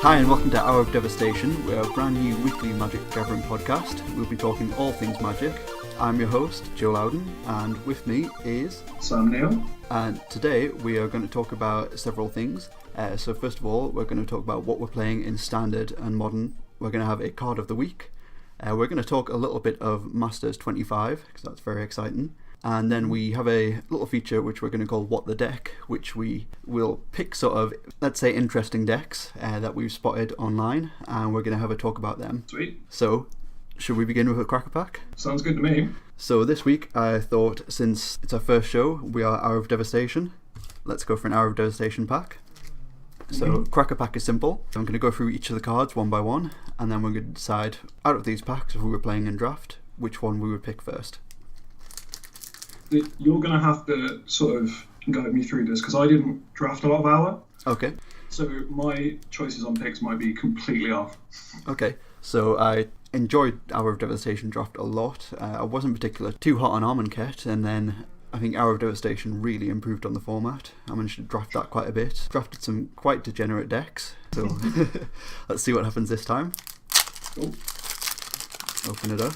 Hi and welcome to Hour of Devastation. We're a brand new weekly Magic Gathering podcast. We'll be talking all things magic. I'm your host, Joe Lowdon, and with me is... I'm Neal. And today we are going to talk about several things. So first of all, we're going to talk about what we're playing in Standard and Modern. We're going to have a card of the week. We're going to talk a little bit of Masters 25, because that's very exciting. And then we have a little feature which we're going to call What the Deck, which we will pick sort of, let's say, interesting decks that we've spotted online, and we're going to have a talk about them. Sweet. So, should we begin with a cracker pack? Sounds good to me. So this week I thought, since it's our first show, we are Hour of Devastation. Let's go for an Hour of Devastation pack. So cracker pack is simple. I'm going to go through each of the cards one by one, and then we're going to decide, out of these packs, if we were playing in draft, which one we would pick first. You're going to have to sort of guide me through this, because I didn't draft a lot of Hour. Okay. So my choices on picks might be completely off. Okay. So I enjoyed Hour of Devastation draft a lot. I wasn't particularly too hot on Armankhet, and then I think Hour of Devastation really improved on the format. I managed to draft that quite a bit. Drafted some quite degenerate decks. So let's see what happens this time. Cool. Open it up.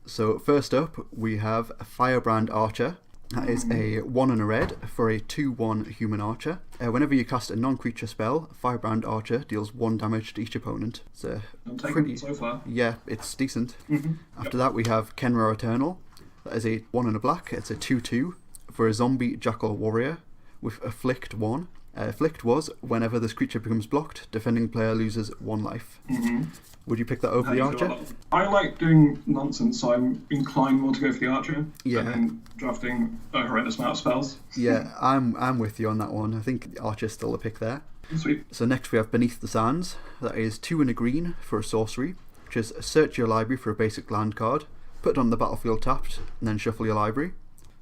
So first up, we have a Firebrand Archer. That is a 1 and a red for a 2/1 human archer. Whenever you cast a non-creature spell, Firebrand Archer deals 1 damage to each opponent. It's a I'm taking pretty... it so far. Yeah, it's decent. Mm-hmm. After that, we have Kenra Eternal. That is a 1 and a black. It's a 2/2 for a zombie jackal warrior with Afflict 1. Afflict was, whenever this creature becomes blocked, defending player loses 1 life. Mm-hmm. Would you pick that over the archer? I like doing nonsense, so I'm inclined more to go for the archer. Yeah. And then drafting a horrendous amount of spells. Yeah, I'm with you on that one. I think the archer's still a pick there. Sweet. So next we have Beneath the Sands. That is 2 and a green for a sorcery, which is search your library for a basic land card, put it on the battlefield tapped, and then shuffle your library.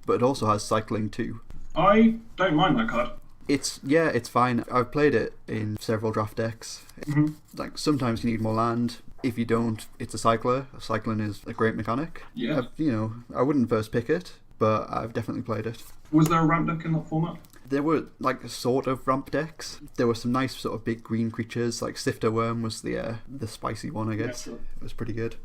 But it also has cycling too. I don't mind that card. It's fine. I've played it in several draft decks. Mm-hmm. Like, sometimes you need more land. If you don't, it's a cycler. Cycling is a great mechanic. Yeah. I wouldn't first pick it, but I've definitely played it. Was there a ramp deck in that format? There were like sort of ramp decks. There were some nice sort of big green creatures, like Sifter Worm was the spicy one, I guess. Yeah, sure. It was pretty good.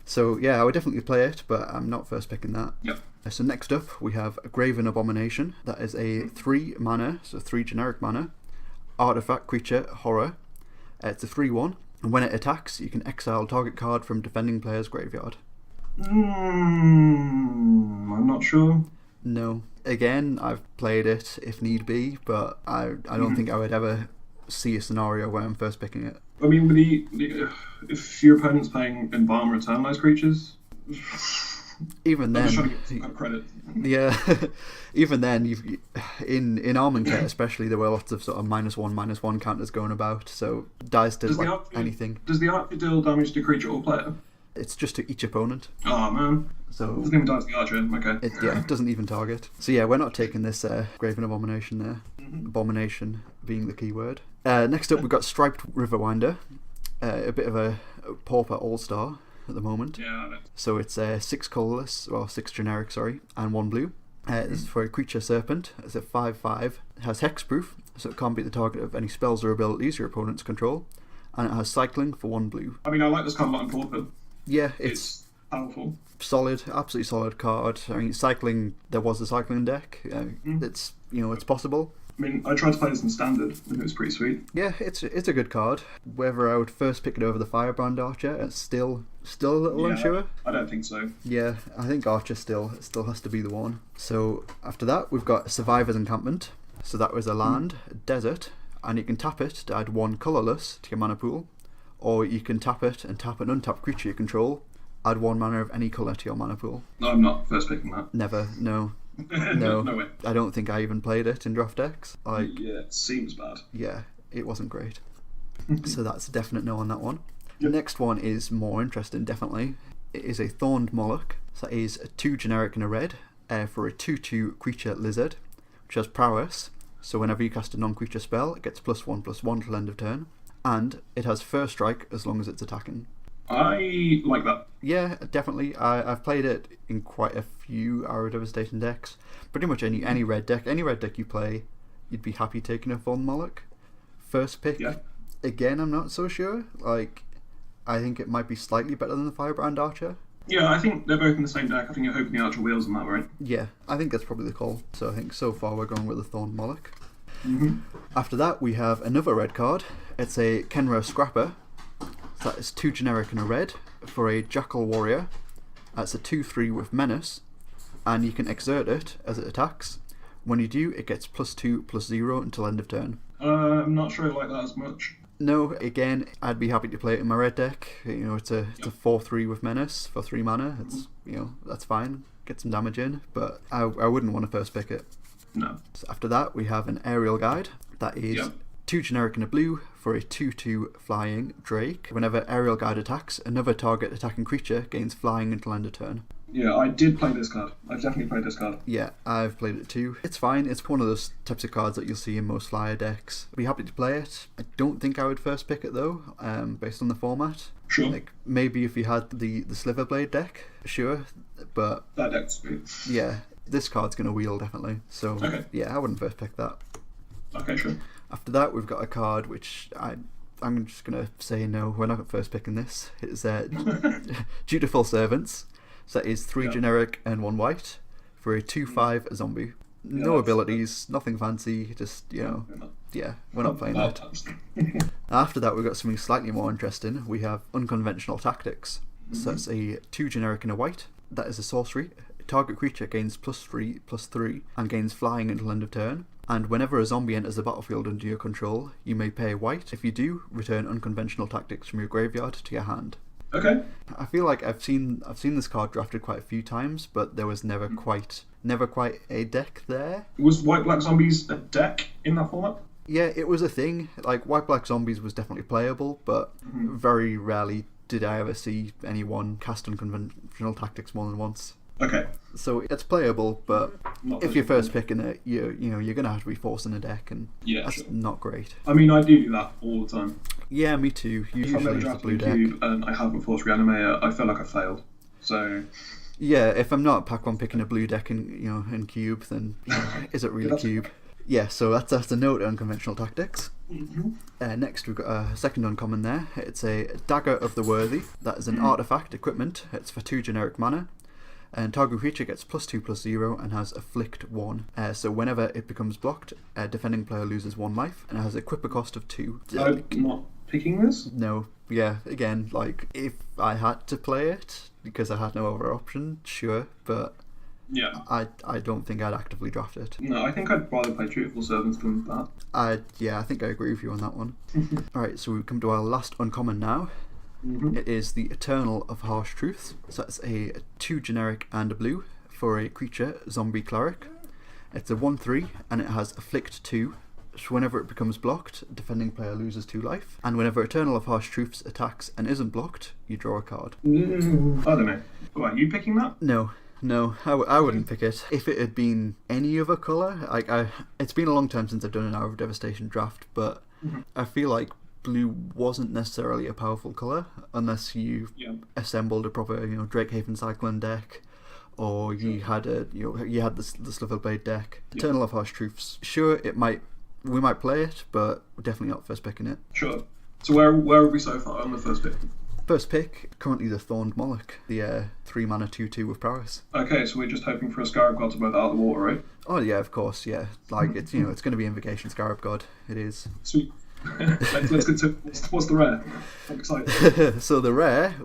So yeah, I would definitely play it, but I'm not first picking that. Yep. So next up we have Graven Abomination. That is a 3 mana, so 3 generic mana, artifact creature horror. It's a 3/1, and when it attacks, you can exile target card from defending player's graveyard. I'm not sure. No. Again, I've played it if need be, but I don't think I would ever see a scenario where I'm first picking it. I mean, with if your opponent's playing Embalm or Eternalized creatures, even then, I'm just trying to get some credit. Yeah, even then, in Armankhet especially, there were lots of sort of -1/-1 counters going about, so dice did like anything. Does the archer deal damage to creature or player? It's just to each opponent. Oh man. So it doesn't even die to the archer. Okay. It doesn't even target. So yeah, we're not taking this Graven Abomination there. Abomination being the key word. Next up, we've got Striped Riverwinder. A bit of a pauper all-star at the moment. Yeah, I know. So it's 6 colourless, or 6 generic, sorry, and 1 blue. It's for a creature serpent. It's a 5/5. It has hexproof, so it can't be the target of any spells or abilities your opponents control. And it has cycling for 1 blue. I mean, I like this card a lot in pauper. Yeah, It's powerful. Solid, absolutely solid card. I mean, cycling, there was a cycling deck. It's it's possible. I mean, I tried to play this in standard, and it was pretty sweet. Yeah, it's a good card. Whether I would first pick it over the Firebrand Archer, it's still a little unsure. I don't think so. Yeah, I think Archer still has to be the one. So after that, we've got Survivor's Encampment. So that was a land, a desert, and you can tap it to add 1 colourless to your mana pool, or you can tap it and tap an untapped creature you control, add 1 mana of any colour to your mana pool. No, I'm not first picking that. Never, no. No, no way. I don't think I even played it in draft decks. Yeah, it seems bad. Yeah, it wasn't great. So that's a definite no on that one. Yep. The next one is more interesting, definitely. It is a Thorned Moloch. So that is a 2 generic and a red for a 2/2 creature lizard, which has prowess. So whenever you cast a non-creature spell, it gets +1/+1 till end of turn. And it has first strike as long as it's attacking. I like that. Yeah, definitely. I've played it in quite a few Hour of Devastation decks. Pretty much any red deck you play, you'd be happy taking a Thorn Moloch. First pick, Yeah. Again, I'm not so sure. Like, I think it might be slightly better than the Firebrand Archer. Yeah, I think they're both in the same deck. I think you're hoping the Archer wheels on that, right? Yeah, I think that's probably the call. So I think so far we're going with the Thorn Moloch. Mm-hmm. After that, we have another red card. It's a Kenra Scrapper. So that is 2 generic and a red for a Jackal Warrior. That's a 2/3 with Menace, and you can exert it as it attacks. When you do, it gets +2/+0 until end of turn. I'm not sure I like that as much. No, again, I'd be happy to play it in my red deck. You know, it's a 4/3 with Menace for 3 mana. It's that's fine. Get some damage in, but I wouldn't want to first pick it. No. So after that, we have an Aerial Guide. That is 2 generic and a blue for a 2/2 flying Drake. Whenever Aerial Guide attacks, another target attacking creature gains flying until end of turn. Yeah, I did play this card. I've definitely played this card. Yeah, I've played it too. It's fine. It's one of those types of cards that you'll see in most flyer decks. I'd be happy to play it. I don't think I would first pick it though, based on the format. Sure. Like maybe if you had the Sliverblade deck, sure. But that deck's sweet. Yeah, this card's gonna wheel definitely. So okay. Yeah, I wouldn't first pick that. Okay, sure. After that, we've got a card which I'm just gonna say no. We're not first picking this. It's Dutiful Servants. So that is 3 generic and 1 white for a 2/5 zombie. No abilities, nothing fancy, just, we're not playing that. After that, we've got something slightly more interesting. We have Unconventional Tactics. So that's a 2 generic and a white. That is a sorcery. Target creature gains +3/+3 and gains flying until end of turn. And whenever a zombie enters the battlefield under your control, you may pay white. If you do, return Unconventional Tactics from your graveyard to your hand. Okay. I feel like I've seen this card drafted quite a few times, but there was never quite a deck there. Was White Black Zombies a deck in that format? Yeah, it was a thing. Like White Black Zombies was definitely playable, but very rarely did I ever see anyone cast Unconventional Tactics more than once. Okay. So it's playable, but if you're first picking it, you're gonna have to be forcing a deck, and that's not great. I mean, I do that all the time. Yeah, me too. If I've ever drafted a cube and I haven't forced Reanimator, I feel like I failed. So. Yeah, if I'm not pack one picking a blue deck in cube, then is it really cube? Yeah, so that's a note on Unconventional Tactics. Next, we've got a second uncommon there. It's a Dagger of the Worthy. That is an artifact equipment. It's for 2 generic mana. And target creature gets +2/+0 and has Afflict 1. So whenever it becomes blocked, a defending player loses 1 life and it has a equipper cost of 2. I'm not picking this? No. Yeah, again, like, if I had to play it because I had no other option, sure, but yeah, I don't think I'd actively draft it. No, I think I'd rather play Dutiful Servants than that. I think I agree with you on that one. Alright, so we come to our last uncommon now. It is the Eternal of Harsh Truths. So that's a 2 generic and a blue for a creature, Zombie Cleric. It's a 1/3 and it has Afflict 2. So whenever it becomes blocked, defending player loses 2 life. And whenever Eternal of Harsh Truths attacks and isn't blocked, you draw a card. I don't know. Are you picking that? No, I wouldn't pick it. If it had been any other colour, it's been a long time since I've done an Hour of Devastation draft, but I feel like blue wasn't necessarily a powerful colour unless you assembled a proper Drakehaven Cyclone deck, or you had the Sliverblade deck. Eternal of Harsh Truths, sure, we might play it, but we're definitely not first picking it. Sure. So where are we so far on the first pick? First pick, currently the Thorned Moloch, the 3 mana 2/2 with prowess. Okay, so we're just hoping for a Scarab God to blow that out of the water, right? Oh yeah, of course, yeah. Like it's it's going to be Invocation Scarab God. It is. Sweet. Let's get to what's the rare. I'm excited. So the rare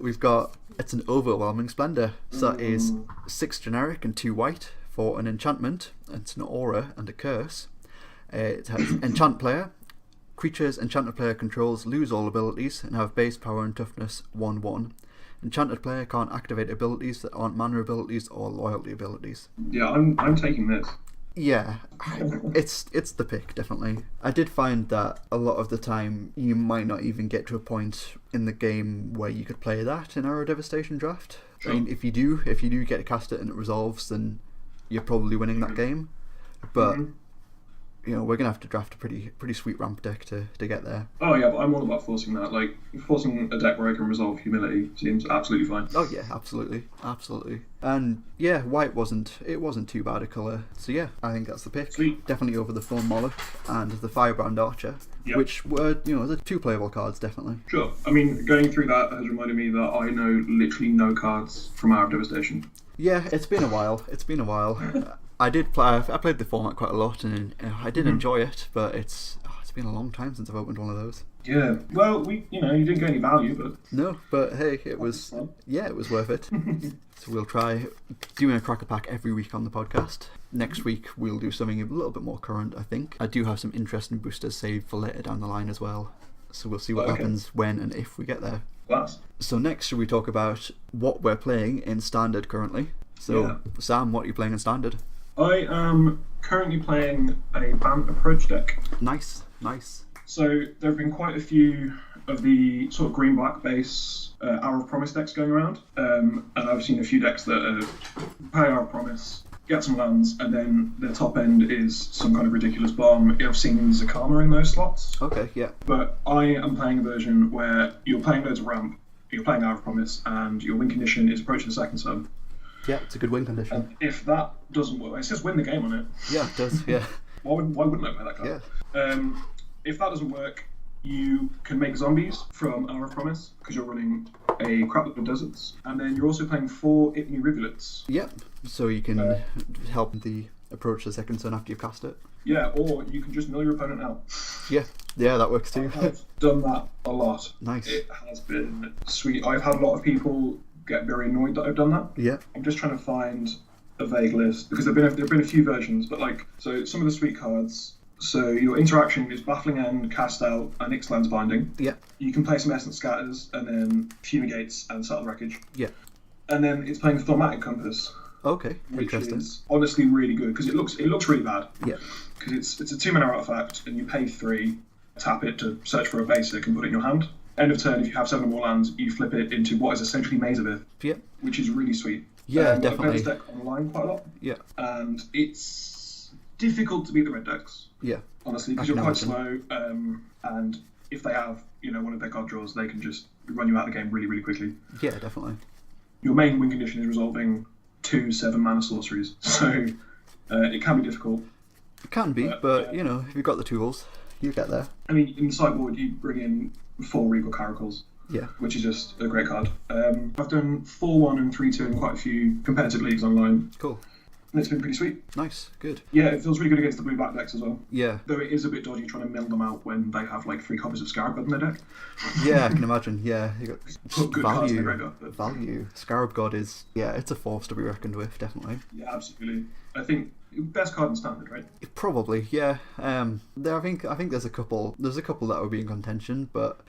it's an Overwhelming Splendor. So that is 6 generic and 2 white for an enchantment. It's an aura and a curse. It has enchant player. Creatures enchanted player controls lose all abilities and have base power and toughness 1/1. Enchanted player can't activate abilities that aren't mana abilities or loyalty abilities. Yeah, I'm taking this. Yeah, it's the pick, definitely. I did find that a lot of the time you might not even get to a point in the game where you could play that in our Devastation draft. Sure. I mean, if you do get to cast it and it resolves, then you're probably winning that game. But we're gonna have to draft a pretty sweet ramp deck to get there. Oh yeah, but I'm all about forcing that. Like forcing a deck where I can resolve humility seems absolutely fine. Oh yeah, absolutely. And yeah, white wasn't too bad a colour. So yeah, I think that's the pick. Sweet. Definitely over the Foam Moloch and the Firebrand Archer, Yep. which were the two playable cards definitely. Sure. I mean, going through that has reminded me that I know literally no cards from Hour of Devastation. Yeah, it's been a while. I played the format quite a lot, and I did enjoy it, but it's been a long time since I've opened one of those. Yeah. Well, you didn't get any value, but No, but hey, it was worth it. So we'll try doing a cracker pack every week on the podcast. Next week we'll do something a little bit more current, I think. I do have some interesting boosters saved for later down the line as well. So we'll see what happens when and if we get there. class. So next, should we talk about what we're playing in Standard currently? So, Yeah. Sam, what are you playing in Standard? I am currently playing a BAM approach deck. Nice. So there have been quite a few of the sort of green-black base Hour of Promise decks going around, and I've seen a few decks that play Hour of Promise, get some lands, and then their top end is some kind of ridiculous bomb. I've seen Zakama in those slots. Okay, yeah. But I am playing a version where you're playing loads of ramp, you're playing Hour of Promise, and your win condition is approaching the second sub. Yeah, it's a good win condition. And if that doesn't work, it says win the game on it. Yeah, it does, yeah. Why wouldn't I play that card? Yeah. If that doesn't work, you can make zombies from Hour of Promise because you're running a crap load of deserts, and then you're also playing 4 Ipni rivulets. Yep, so you can help the approach the second turn after you've cast it. Yeah, or you can just mill your opponent out. Yeah, that works too. I've done that a lot. Nice. It has been sweet. I've had a lot of people get very annoyed that I've done that. Yeah. I'm just trying to find a vague list because there've been a few versions, but so some of the sweet cards. So your interaction is Baffling End, Cast Out, and Ixalan's Binding. Yeah. You can play some Essence Scatters, and then Fumigates and Settle Wreckage. Yeah. And then it's playing Thaumatic Compass, Okay, which interesting. is honestly really good because it looks really bad. Yeah. Because it's a 2-mana artifact, and you pay 3, tap it to search for a basic and put it in your hand. End of turn, if you have 7 or more lands, you flip it into what is essentially Maze of Ith, Yeah. which is really sweet. Yeah, I play definitely. this deck online quite a lot, Yeah. and it's difficult to beat the red decks. Yeah. Honestly, because I you're can quite slow, and if they have, one of their card draws, they can just run you out of the game really, really quickly. Yeah, definitely. Your main win condition is resolving 2 7-mana sorceries, so it can be difficult. It can be, but if you've got the tools, you get there. I mean, in the sideboard, you bring in 4 Regal Caracals, Yeah. which is just a great card. I've done 4-1 and 3-2 in quite a few competitive leagues online, Cool. and it's been pretty sweet. Nice. Good. Yeah, it feels really good against the blue-black decks as well. Yeah. Though it is a bit dodgy trying to mill them out when they have 3 copies of Scarab God in their deck. Yeah, I can imagine. Yeah, you got Put good cards in the graveyard. But value. Scarab God is it's a force to be reckoned with, definitely. yeah, absolutely. I think best card in Standard, right? Probably, yeah. I think there's a couple that would be in contention, but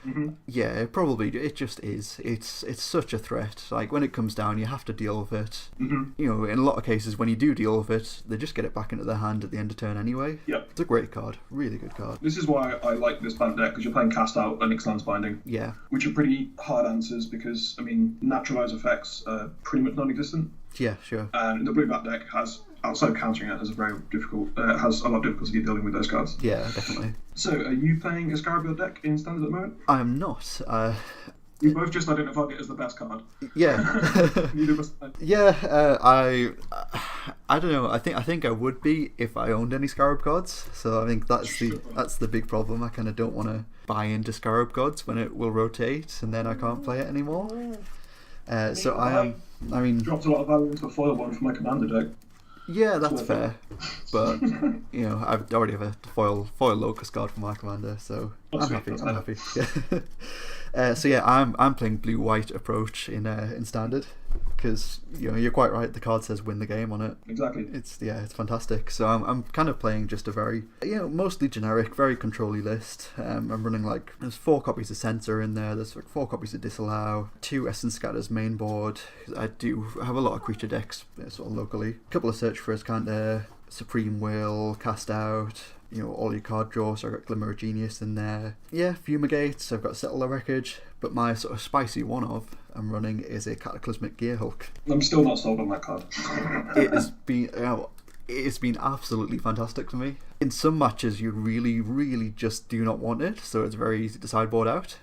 yeah, it just is. It's such a threat. Like when it comes down, you have to deal with it. In a lot of cases, when you do deal with it, they just get it back into their hand at the end of turn anyway. Yep. It's a great card, really good card. This is why I like this band deck, because you're playing Cast Out and Ixalan's Binding, Yeah, which are pretty hard answers because, naturalize effects are pretty much non-existent. yeah, sure. And the blue-black deck has, outside of countering it, has a lot of difficulty dealing with those cards. Yeah, definitely. So, are you playing a Scarab God deck in Standard at the moment? I am not. We both just identified it as the best card. Yeah. Neither of us. Yeah, I don't know. I think I would be if I owned any Scarab Gods. So I think that's the big problem. I kind of don't want to buy into Scarab Gods when it will rotate and then I can't play it anymore. So I am. I mean, Dropped a lot of value into a foil one for my commander deck. yeah, that's fair. But I already have a foil locust card for my commander, so That's I'm sweet, happy. that's I'm happy. So yeah, I'm playing blue-white approach in Standard because you're quite right. The card says win the game on it. Exactly. It's fantastic. So I'm kind of playing just a very mostly generic, very control-y list. I'm running there's 4 copies of Censor in there. There's 4 copies of Disallow, 2 Essence Scatters main board. I do have a lot of creature decks sort of locally. A couple of Search for Azcanta, Supreme Will, Cast Out. All your card draws. So I've got Glimmer of Genius in there. Yeah, Fumigates. I've got Settle the Wreckage. But my sort of spicy one-off I'm running is a Cataclysmic Gearhulk. I'm still not sold on that card. It has been it's been absolutely fantastic for me. In some matches, you really, really just do not want it, so it's very easy to sideboard out.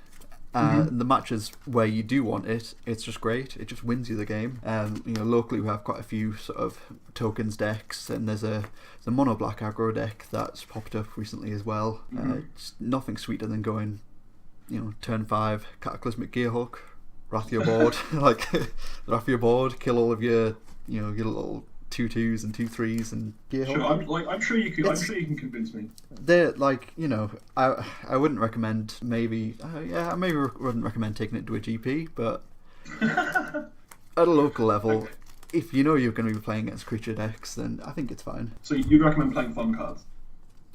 The matches where you do want it, it's just great. It just wins you the game. Locally we have quite a few sort of tokens decks, and there's a mono black aggro deck that's popped up recently as well. It's nothing sweeter than going, turn 5 Cataclysmic Gearhook, wrath your board, wrath your board, kill all of your your little 2/2s and 2/3s and Gearhook. Sure, I'm sure you can. I'm sure you can convince me. They're I wouldn't recommend I wouldn't recommend taking it to a GP, but at a local level, if you're going to be playing against creature decks, then I think it's fine. So you'd recommend playing fun cards?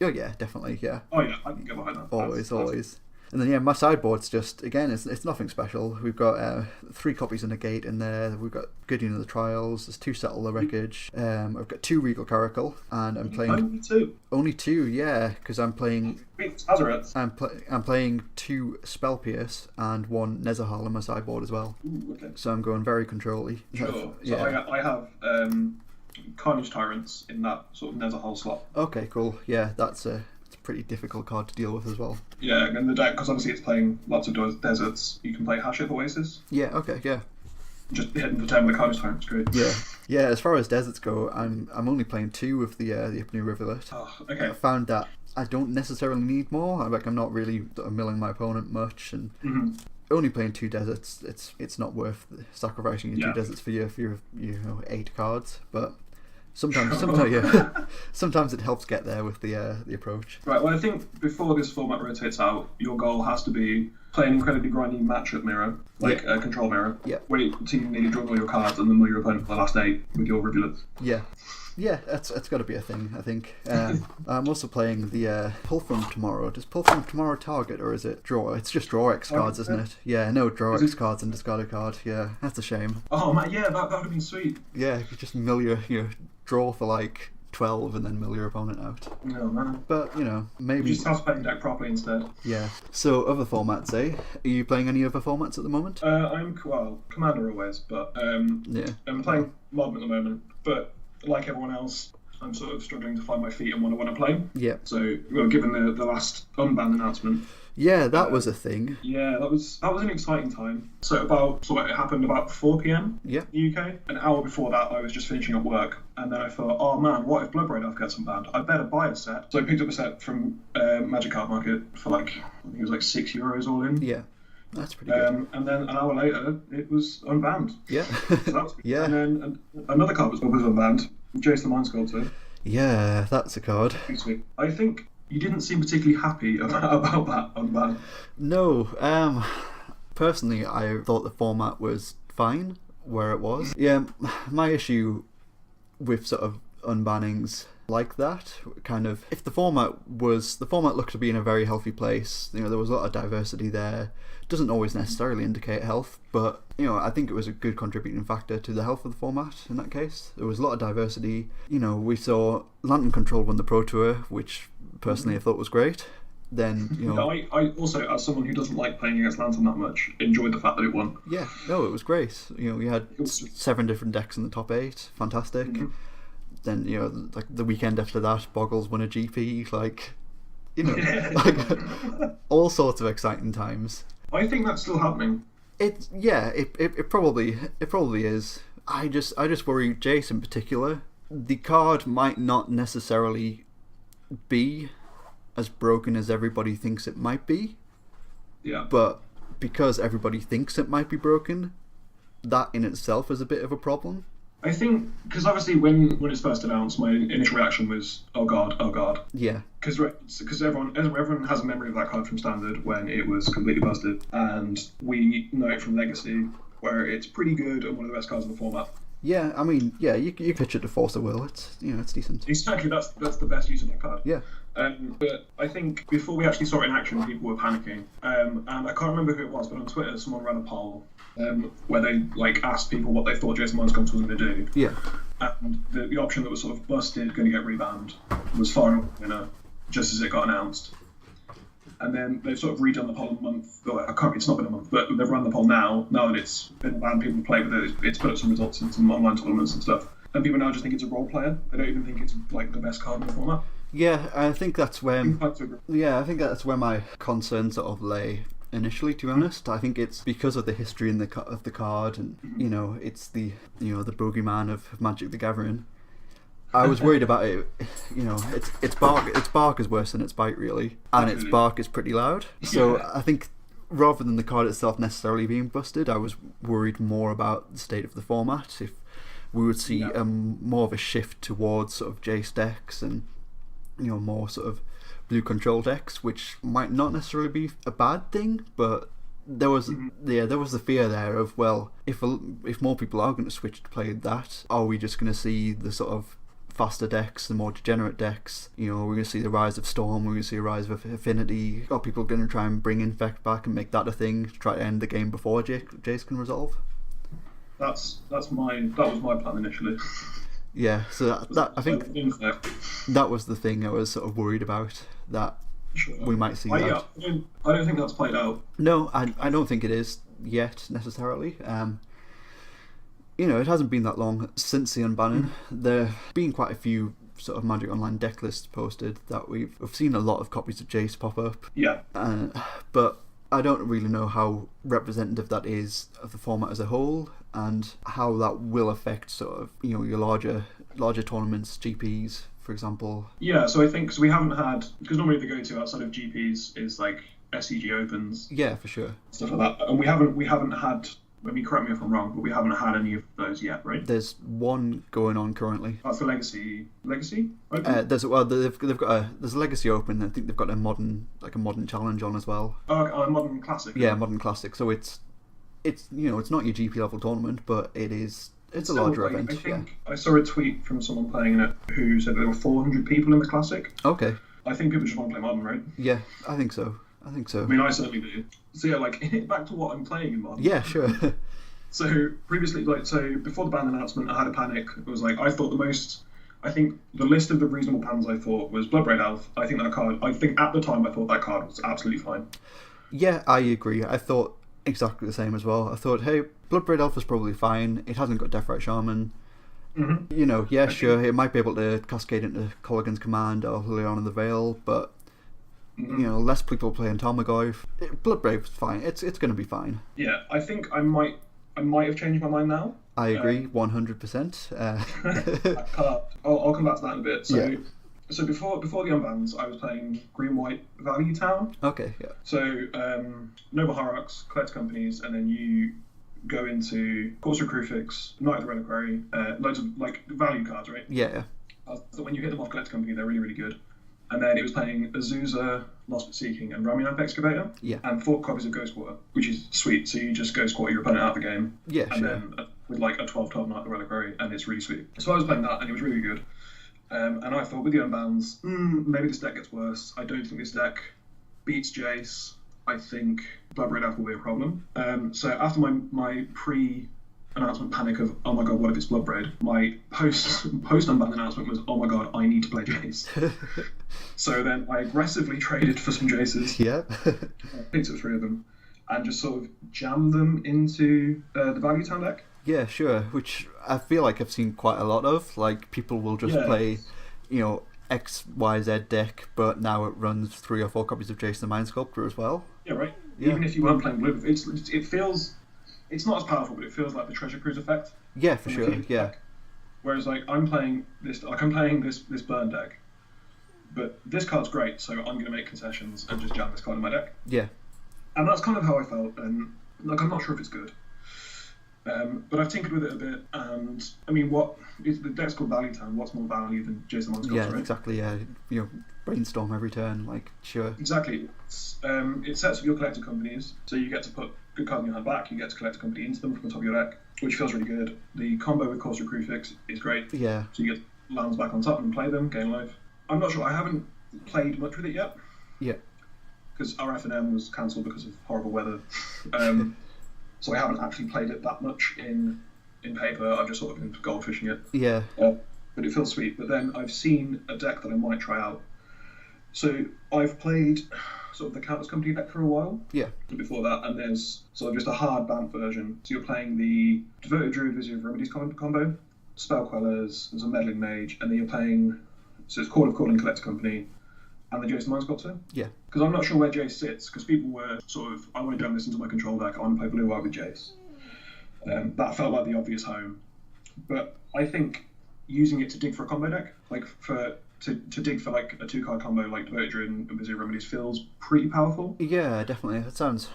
Oh yeah, definitely, yeah. Oh yeah, I can get behind that. Always. And then my sideboard's just, again, it's nothing special. We've got 3 copies of Negate in there. We've got Guardian of the Trials. There's 2 Settle the Wreckage. I've got 2 Regal Caracal, and I'm playing only 2. Only 2, yeah, because I'm playing. I'm playing 2 Spell Pierce and 1 Nezahal on my sideboard as well. Ooh, okay. So I'm going very control-y. Sure. So I have Carnage Tyrants in that sort of Nezahal slot. Okay, cool. Yeah, that's a pretty difficult card to deal with as well. Yeah, and the deck, because obviously it's playing lots of deserts, you can play Haship Oasis. Yeah, okay, yeah. Just hitting for 10 with the Carnage Tyrant's great. Yeah. As far as deserts go, I'm only playing 2 of the Ipnu Rivulet. Oh, okay. I found that I don't necessarily need more. I'm not really milling my opponent much, and only playing 2 deserts. It's not worth sacrificing your 2 deserts for your 8 cards, but. Sometimes it helps get there with the approach. Right. Well, I think before this format rotates out, your goal has to be play an incredibly grindy matchup mirror, like a control mirror, where you nearly draw all your cards and then mill your opponent for the last 8 with your rivulets. Yeah, that's got to be a thing, I think. I'm also playing the Pull From Tomorrow. Does Pull From Tomorrow target, or is it draw? It's just draw X cards, isn't it? Yeah, no, draw X cards and discard a card. Yeah, that's a shame. Oh man, yeah, that would have been sweet. Yeah, you could just mill your draw for like 12 and then mill your opponent out. No, man. But, maybe. You just have to play the deck properly instead. Yeah. So, other formats, eh? Are you playing any other formats at the moment? I'm, Commander always, but I'm playing Modern at the moment, but like everyone else, I'm sort of struggling to find my feet on what I want to play. Yeah. So, given the last unban announcement. Yeah, that was a thing. Yeah, that was an exciting time. So it happened about 4 p.m. in the UK. An hour before that, I was just finishing up work, and then I thought, oh man, what if Blood Braid Elf gets unbanned? I better buy a set. So I picked up a set from Magic Card Market for I think it was like €6 all in. Yeah. That's pretty good. And then an hour later, it was unbanned. Yeah. So that was good. And then another card was unbanned, Jace the Mind Sculptor. Yeah, that's a card. I think you didn't seem particularly happy about that unban. No. Personally, I thought the format was fine where it was. Yeah, my issue with sort of unbannings like that, kind of, if the format looked to be in a very healthy place, there was a lot of diversity there. Doesn't always necessarily indicate health, but I think it was a good contributing factor to the health of the format in that case. There was a lot of diversity. We saw Lantern Control won the Pro Tour, which personally I thought was great. Then I also, as someone who doesn't like playing against Lantern that much, enjoyed the fact that it won. Yeah, no, it was great. We had 7 different decks in the top 8. Fantastic. Then like the weekend after that, Boggles won a GP. Like all sorts of exciting times. I think that's still happening. It probably is. I just worry Jace in particular. The card might not necessarily be as broken as everybody thinks it might be. Yeah. But because everybody thinks it might be broken, that in itself is a bit of a problem. I think, because obviously when it's first announced, my initial reaction was, oh god. Yeah. Because everyone has a memory of that card from Standard when it was completely busted, and we know it from Legacy, where it's pretty good and one of the best cards in the format. Yeah, I mean, yeah, you pitch it to Force of Will. It's it's decent. Exactly, that's the best use of that card. Yeah. But I think before we actually saw it in action, people were panicking. And I can't remember who it was, but on Twitter, someone ran a poll where they asked people what they thought Jason Mind Sculptor was going to do. Yeah. And the option that was sort of busted, going to get rebanned, was far and away just as it got announced. And then they've sort of redone the poll a month. It's not been a month, but they've run the poll now that it's been banned. People play with it. It's put up some results in some online tournaments and stuff. and people now just think it's a role player. They don't even think it's like the best card in the format. Yeah, I think that's when. I agree. Yeah, I think that's where my concerns sort of lay initially. To be honest, I think it's because of the history in of the card, and it's the the boogeyman of Magic the Gathering. I was worried about it. Its bark is worse than its bite, really, and its bark is pretty loud. So I think rather than the card itself necessarily being busted, I was worried more about the state of the format. If we would see more of a shift towards sort of Jace decks and more sort of blue control decks, which might not necessarily be a bad thing, but there was the fear there of, well, if more people are going to switch to play that, are we just going to see the sort of faster decks, the more degenerate decks? We're going to see the rise of Storm, we're going to see a rise of Affinity. Are people going to try and bring Infect back and make that a thing to try to end the game before Jace can resolve? That was my plan initially. Yeah, so that I think that was the thing I was sort of worried about, that we might see that. Yeah, I don't think that's played out. No, I don't think it is yet necessarily. It hasn't been that long since the unbanning. There have been quite a few sort of Magic Online deck lists posted that we've seen a lot of copies of Jace pop up. Yeah. But I don't really know how representative that is of the format as a whole, and how that will affect sort of your larger tournaments, GPs, for example. Yeah, so I think we haven't had, because normally the go-to outside of GPs is like SCG Opens. Yeah, for sure. Stuff like that, and we haven't had. I mean, correct me if I'm wrong, but we haven't had any of those yet, right? There's one going on currently. That's the Legacy Open? There's a Legacy Open. I think they've got a modern challenge on as well. Oh, a Modern Classic. Yeah, Modern Classic. So it's it's not your GP level tournament, but it's a larger event. I think I saw a tweet from someone playing in it who said there were 400 people in the Classic. Okay. I think people just want to play Modern, right? Yeah, I think so. I mean, I certainly do. So yeah, back to what I'm playing in Modern. Yeah, sure. So previously, before the ban announcement, I had a panic. It was like, I think the list of the reasonable bans I thought was Bloodbraid Elf. I think at the time I thought that card was absolutely fine. Yeah, I agree. I thought exactly the same as well. I thought, hey, Bloodbraid Elf is probably fine. It hasn't got Deathrite Shaman. Mm-hmm. Sure, it might be able to cascade into Colligan's Command or Liliana the Veil, but less people playing Tarmogoyf. Bloodbraid's fine. It's going to be fine. Yeah, I think I might have changed my mind now. I agree, 100%. I'll come back to that in a bit. So before the unbans, I was playing Green-White Value Town. Okay, yeah. So Noble Hierarchs, collect companies, and then you go into Courser Crucifix, Knight of the Reliquary, loads of value cards, right? Yeah. So when you hit them off collect company, they're really, really good. And then it was playing Azusa, Lost but Seeking, and Ramunap Excavator. Yeah. And 4 copies of Ghost Quarter, which is sweet. So you just Ghost Quarter your opponent out of the game. Yeah, and then with a 12/12 Knight of the Reliquary, and it's really sweet. So I was playing that, and it was really good. And I thought, with the unbans, maybe this deck gets worse. I don't think this deck beats Jace. I think Bloodbraid Elf will be a problem. So after my pre-announcement panic of, oh my god, what if it's Bloodbraid? My post-unban announcement was, oh my god, I need to play Jace. So then I aggressively traded for some Jaces. Yeah. Picked up 3 of them, and just sort of jammed them into the Value Town deck. Yeah, sure. Which I feel like I've seen quite a lot of. Like, people will just play, XYZ deck, but now it runs 3 or 4 copies of Jace the Mind Sculptor as well. Yeah, right. Yeah. Even if you weren't playing blue, it feels, it's not as powerful, but it feels like the Treasure Cruise effect. Yeah, for sure. Yeah. Deck. Whereas I'm playing this burn deck, but this card's great, so I'm going to make concessions and just jam this card in my deck. Yeah. And that's kind of how I felt. And I'm not sure if it's good. But I've tinkered with it a bit, and I mean, the deck's called Value Town. What's more value than Jace the Mind Sculptor? Yeah, exactly. Yeah, brainstorm every turn. Sure. Exactly. It sets up your collector companies, so you get to put good cards in your hand back. You get to collect a company into them from the top of your deck, which feels really good. The combo with Courser Crucifix is great. Yeah. So you get lands back on top and play them, gain life. I'm not sure. I haven't played much with it yet. Yeah. Because our FNM was cancelled because of horrible weather. So I haven't actually played it that much in paper. I've just sort of been goldfishing it. Yeah. But it feels sweet. But then I've seen a deck that I might try out. So I've played sort of the Countless Company deck for a while. Yeah. Before that, and there's sort of just a hard banned version. So you're playing the Devoted Druid Vizier of Remedies combo. spell quellers, there's a meddling mage, and then you're playing. So it's Call of Calling Collector Company, and the Jace the Mind Sculptor. Yeah. Because I'm not sure where Jace sits, because people were sort of, I want to jam this into my control deck, I want to play Blue Eye with Jace. That felt like the obvious home. But I think using it to dig for a combo deck, like to dig for like a 2-card combo like Devoted Druid and Vizier Remedies feels pretty powerful. Yeah, definitely. That sounds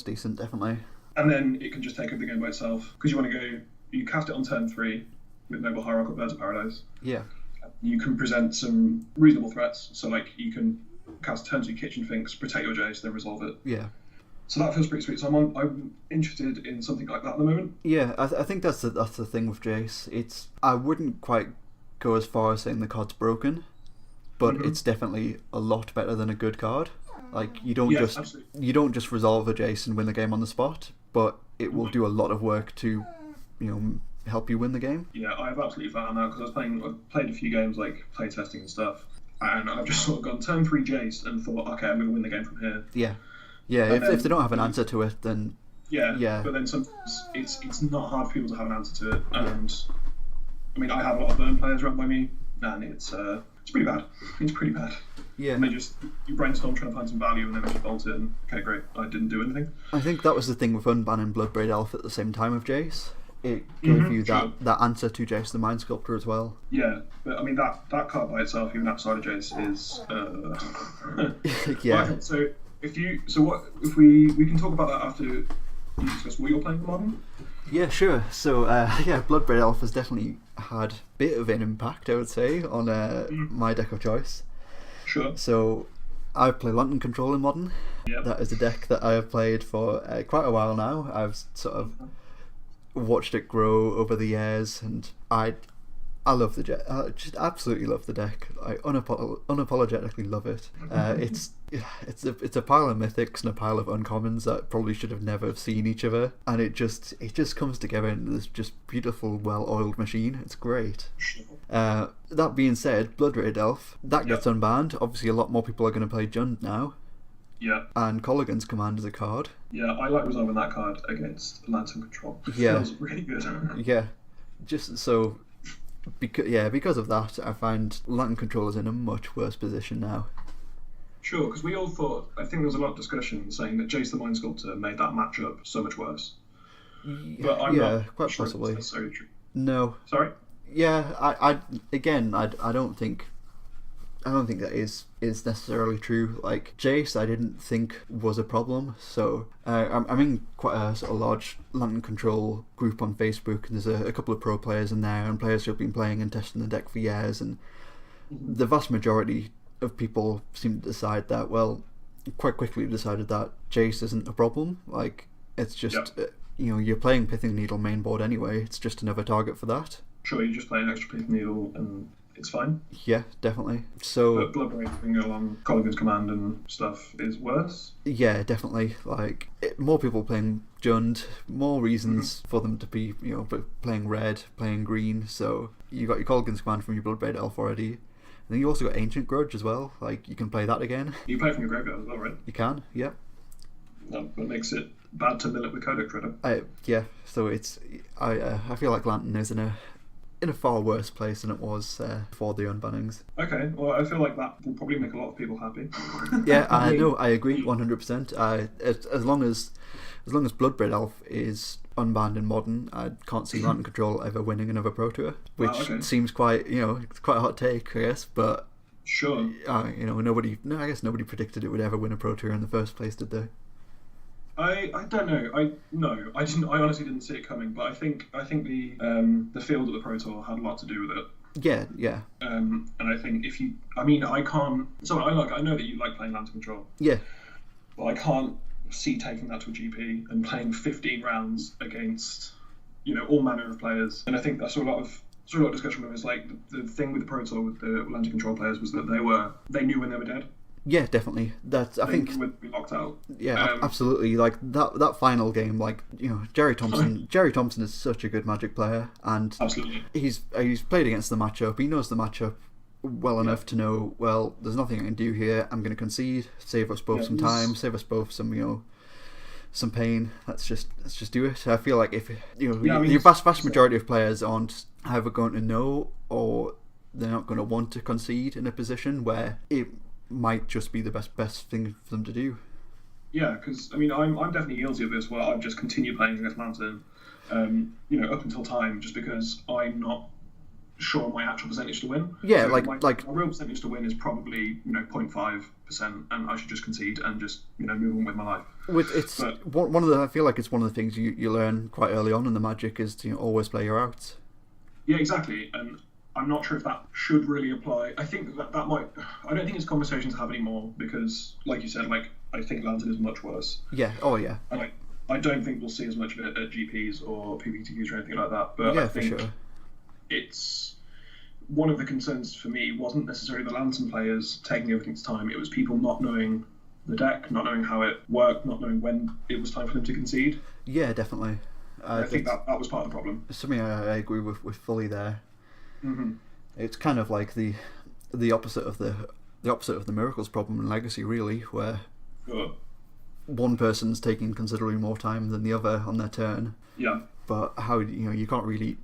decent, definitely. And then it can just take over the game by itself, because you cast it on turn 3 with Noble Hierarch or Birds of Paradise. Yeah. You can present some reasonable threats, so like you can cast turn 2 Kitchen Finks, protect your Jace, then resolve it. Yeah. So that feels pretty sweet. So I'm interested in something like that at the moment. Yeah, I think that's the thing with Jace. I wouldn't quite go as far as saying the card's broken, but it's definitely a lot better than a good card. Like you don't just resolve a Jace and win the game on the spot, but it will do a lot of work to, help you win the game. Yeah, I've absolutely found that, because I've played a few games like play testing and stuff, and I've just sort of gone turn 3 Jace and thought, okay, I'm going to win the game from here. Yeah. Yeah, if they don't have an answer to it, then... Yeah. But then sometimes it's not hard for people to have an answer to it, and I mean, I have a lot of burn players run by me, and it's pretty bad. It's pretty bad. Yeah. And you brainstorm trying to find some value, and then just bolt it, and okay, great, I didn't do anything. I think that was the thing with unbanning Bloodbraid Elf at the same time with Jace. It gave you that answer to Jace the Mind Sculptor as well. Yeah, but I mean, that card by itself, even outside of Jace, is... Yeah. Okay, so... If we can talk about that after you discuss what you're playing in Modern? Yeah, sure. So Bloodbraid Elf has definitely had a bit of an impact, I would say, on my deck of choice. Sure. So I play Lantern Control in Modern. Yep. That is a deck that I have played for quite a while now. I've sort of watched it grow over the years, and I love the deck. I just absolutely love the deck. I unapologetically love it. It's a pile of mythics and a pile of uncommons that probably should have never seen each other, and it just comes together in this just beautiful, well-oiled machine. It's great. That being said, Bloodbraid Elf that gets unbanned. Obviously, a lot more people are going to play Jund now. Yeah. And Colligan's Command is a card. Yeah, I like resolving that card against Lantern Control. It feels really good. Yeah, just so. Because of that, I find Lantern Control is in a much worse position now. Sure, because we all thought, I think there was a lot of discussion saying that Jace the Mind Sculptor made that matchup so much worse. But I'm not quite sure possibly. it's necessarily true. No. Sorry? Yeah, I don't think that is necessarily true. Like Jace, I didn't think was a problem. So I'm in quite a sort of large Lantern Control group on Facebook, and there's a couple of pro players in there, and players who've been playing and testing the deck for years. And the vast majority of people seem to decide that, well, quite quickly decided that Jace isn't a problem. Like it's just you're playing Pithing Needle mainboard anyway. It's just another target for that. Sure, you're just playing extra Pithing Needle and it's fine. Yeah, definitely. So, but Bloodbraid bringing along Colligan's Command and stuff is worse. Yeah, definitely. Like more people playing Jund, more reasons for them to be, playing red, playing green. So you got your Colligan's Command from your Bloodbraid Elf already. And then you also got Ancient Grudge as well. Like you can play that again. You play from your graveyard as well, right? You can. Yeah. That makes it bad to mill it with Codex Shredder. Yeah. So it's I feel like Lantern is in a far worse place than it was before the unbannings. Okay, well, I feel like that will probably make a lot of people happy. Yeah, I know. I agree 100%. As long as Bloodbraid Elf is unbanned in Modern, I can't see Lantern Control ever winning another Pro Tour, which seems quite it's quite a hot take, I guess. But sure, I guess nobody predicted it would ever win a Pro Tour in the first place, did they? I don't know. I didn't. I honestly didn't see it coming. But I think the field of the Pro Tour had a lot to do with it. Yeah. And I think I can't. So I know that you like playing Lantern Control. Yeah. But I can't see taking that to a GP and playing 15 rounds against all manner of players. And I think that's a lot of discussion with is like the thing with the Pro Tour with the Lantern Control players was that they knew when they were dead. Yeah, definitely. I think would be locked out. Yeah, absolutely. Like that final game, like Jerry Thompson. Jerry Thompson is such a good Magic player, and absolutely he's played against the matchup. He knows the matchup well enough to know. Well, there's nothing I can do here. I'm going to concede. Save us both some time. Save us both some some pain. Let's just do it. I feel like if the vast majority of players aren't either going to know or they're not going to want to concede in a position where it might just be the best thing for them to do. Yeah, because I mean, I'm definitely guilty of this, where I've just continued playing against Lantern, up until time, just because I'm not sure my actual percentage to win. Yeah, so my real percentage to win is probably 0.5%, and I should just concede and just move on with my life. One of the, I feel like it's one of the things you learn quite early on in the Magic is to always play your outs. Yeah, exactly, and I'm not sure if that should really apply. I think that might. I don't think it's a conversation to have anymore because, like you said, I think Lantern is much worse. Yeah. Oh yeah. And I don't think we'll see as much of it at GPs or PPTQs or anything like that. But yeah, I think for sure. It's one of the concerns for me wasn't necessarily the Lantern players taking everything to time. It was people not knowing the deck, not knowing how it worked, not knowing when it was time for them to concede. Yeah, definitely. I think that was part of the problem. Something I agree with fully there. Mm-hmm. It's kind of like the opposite of the Miracles problem in Legacy, really, where one person's taking considerably more time than the other on their turn. Yeah. But how you can't really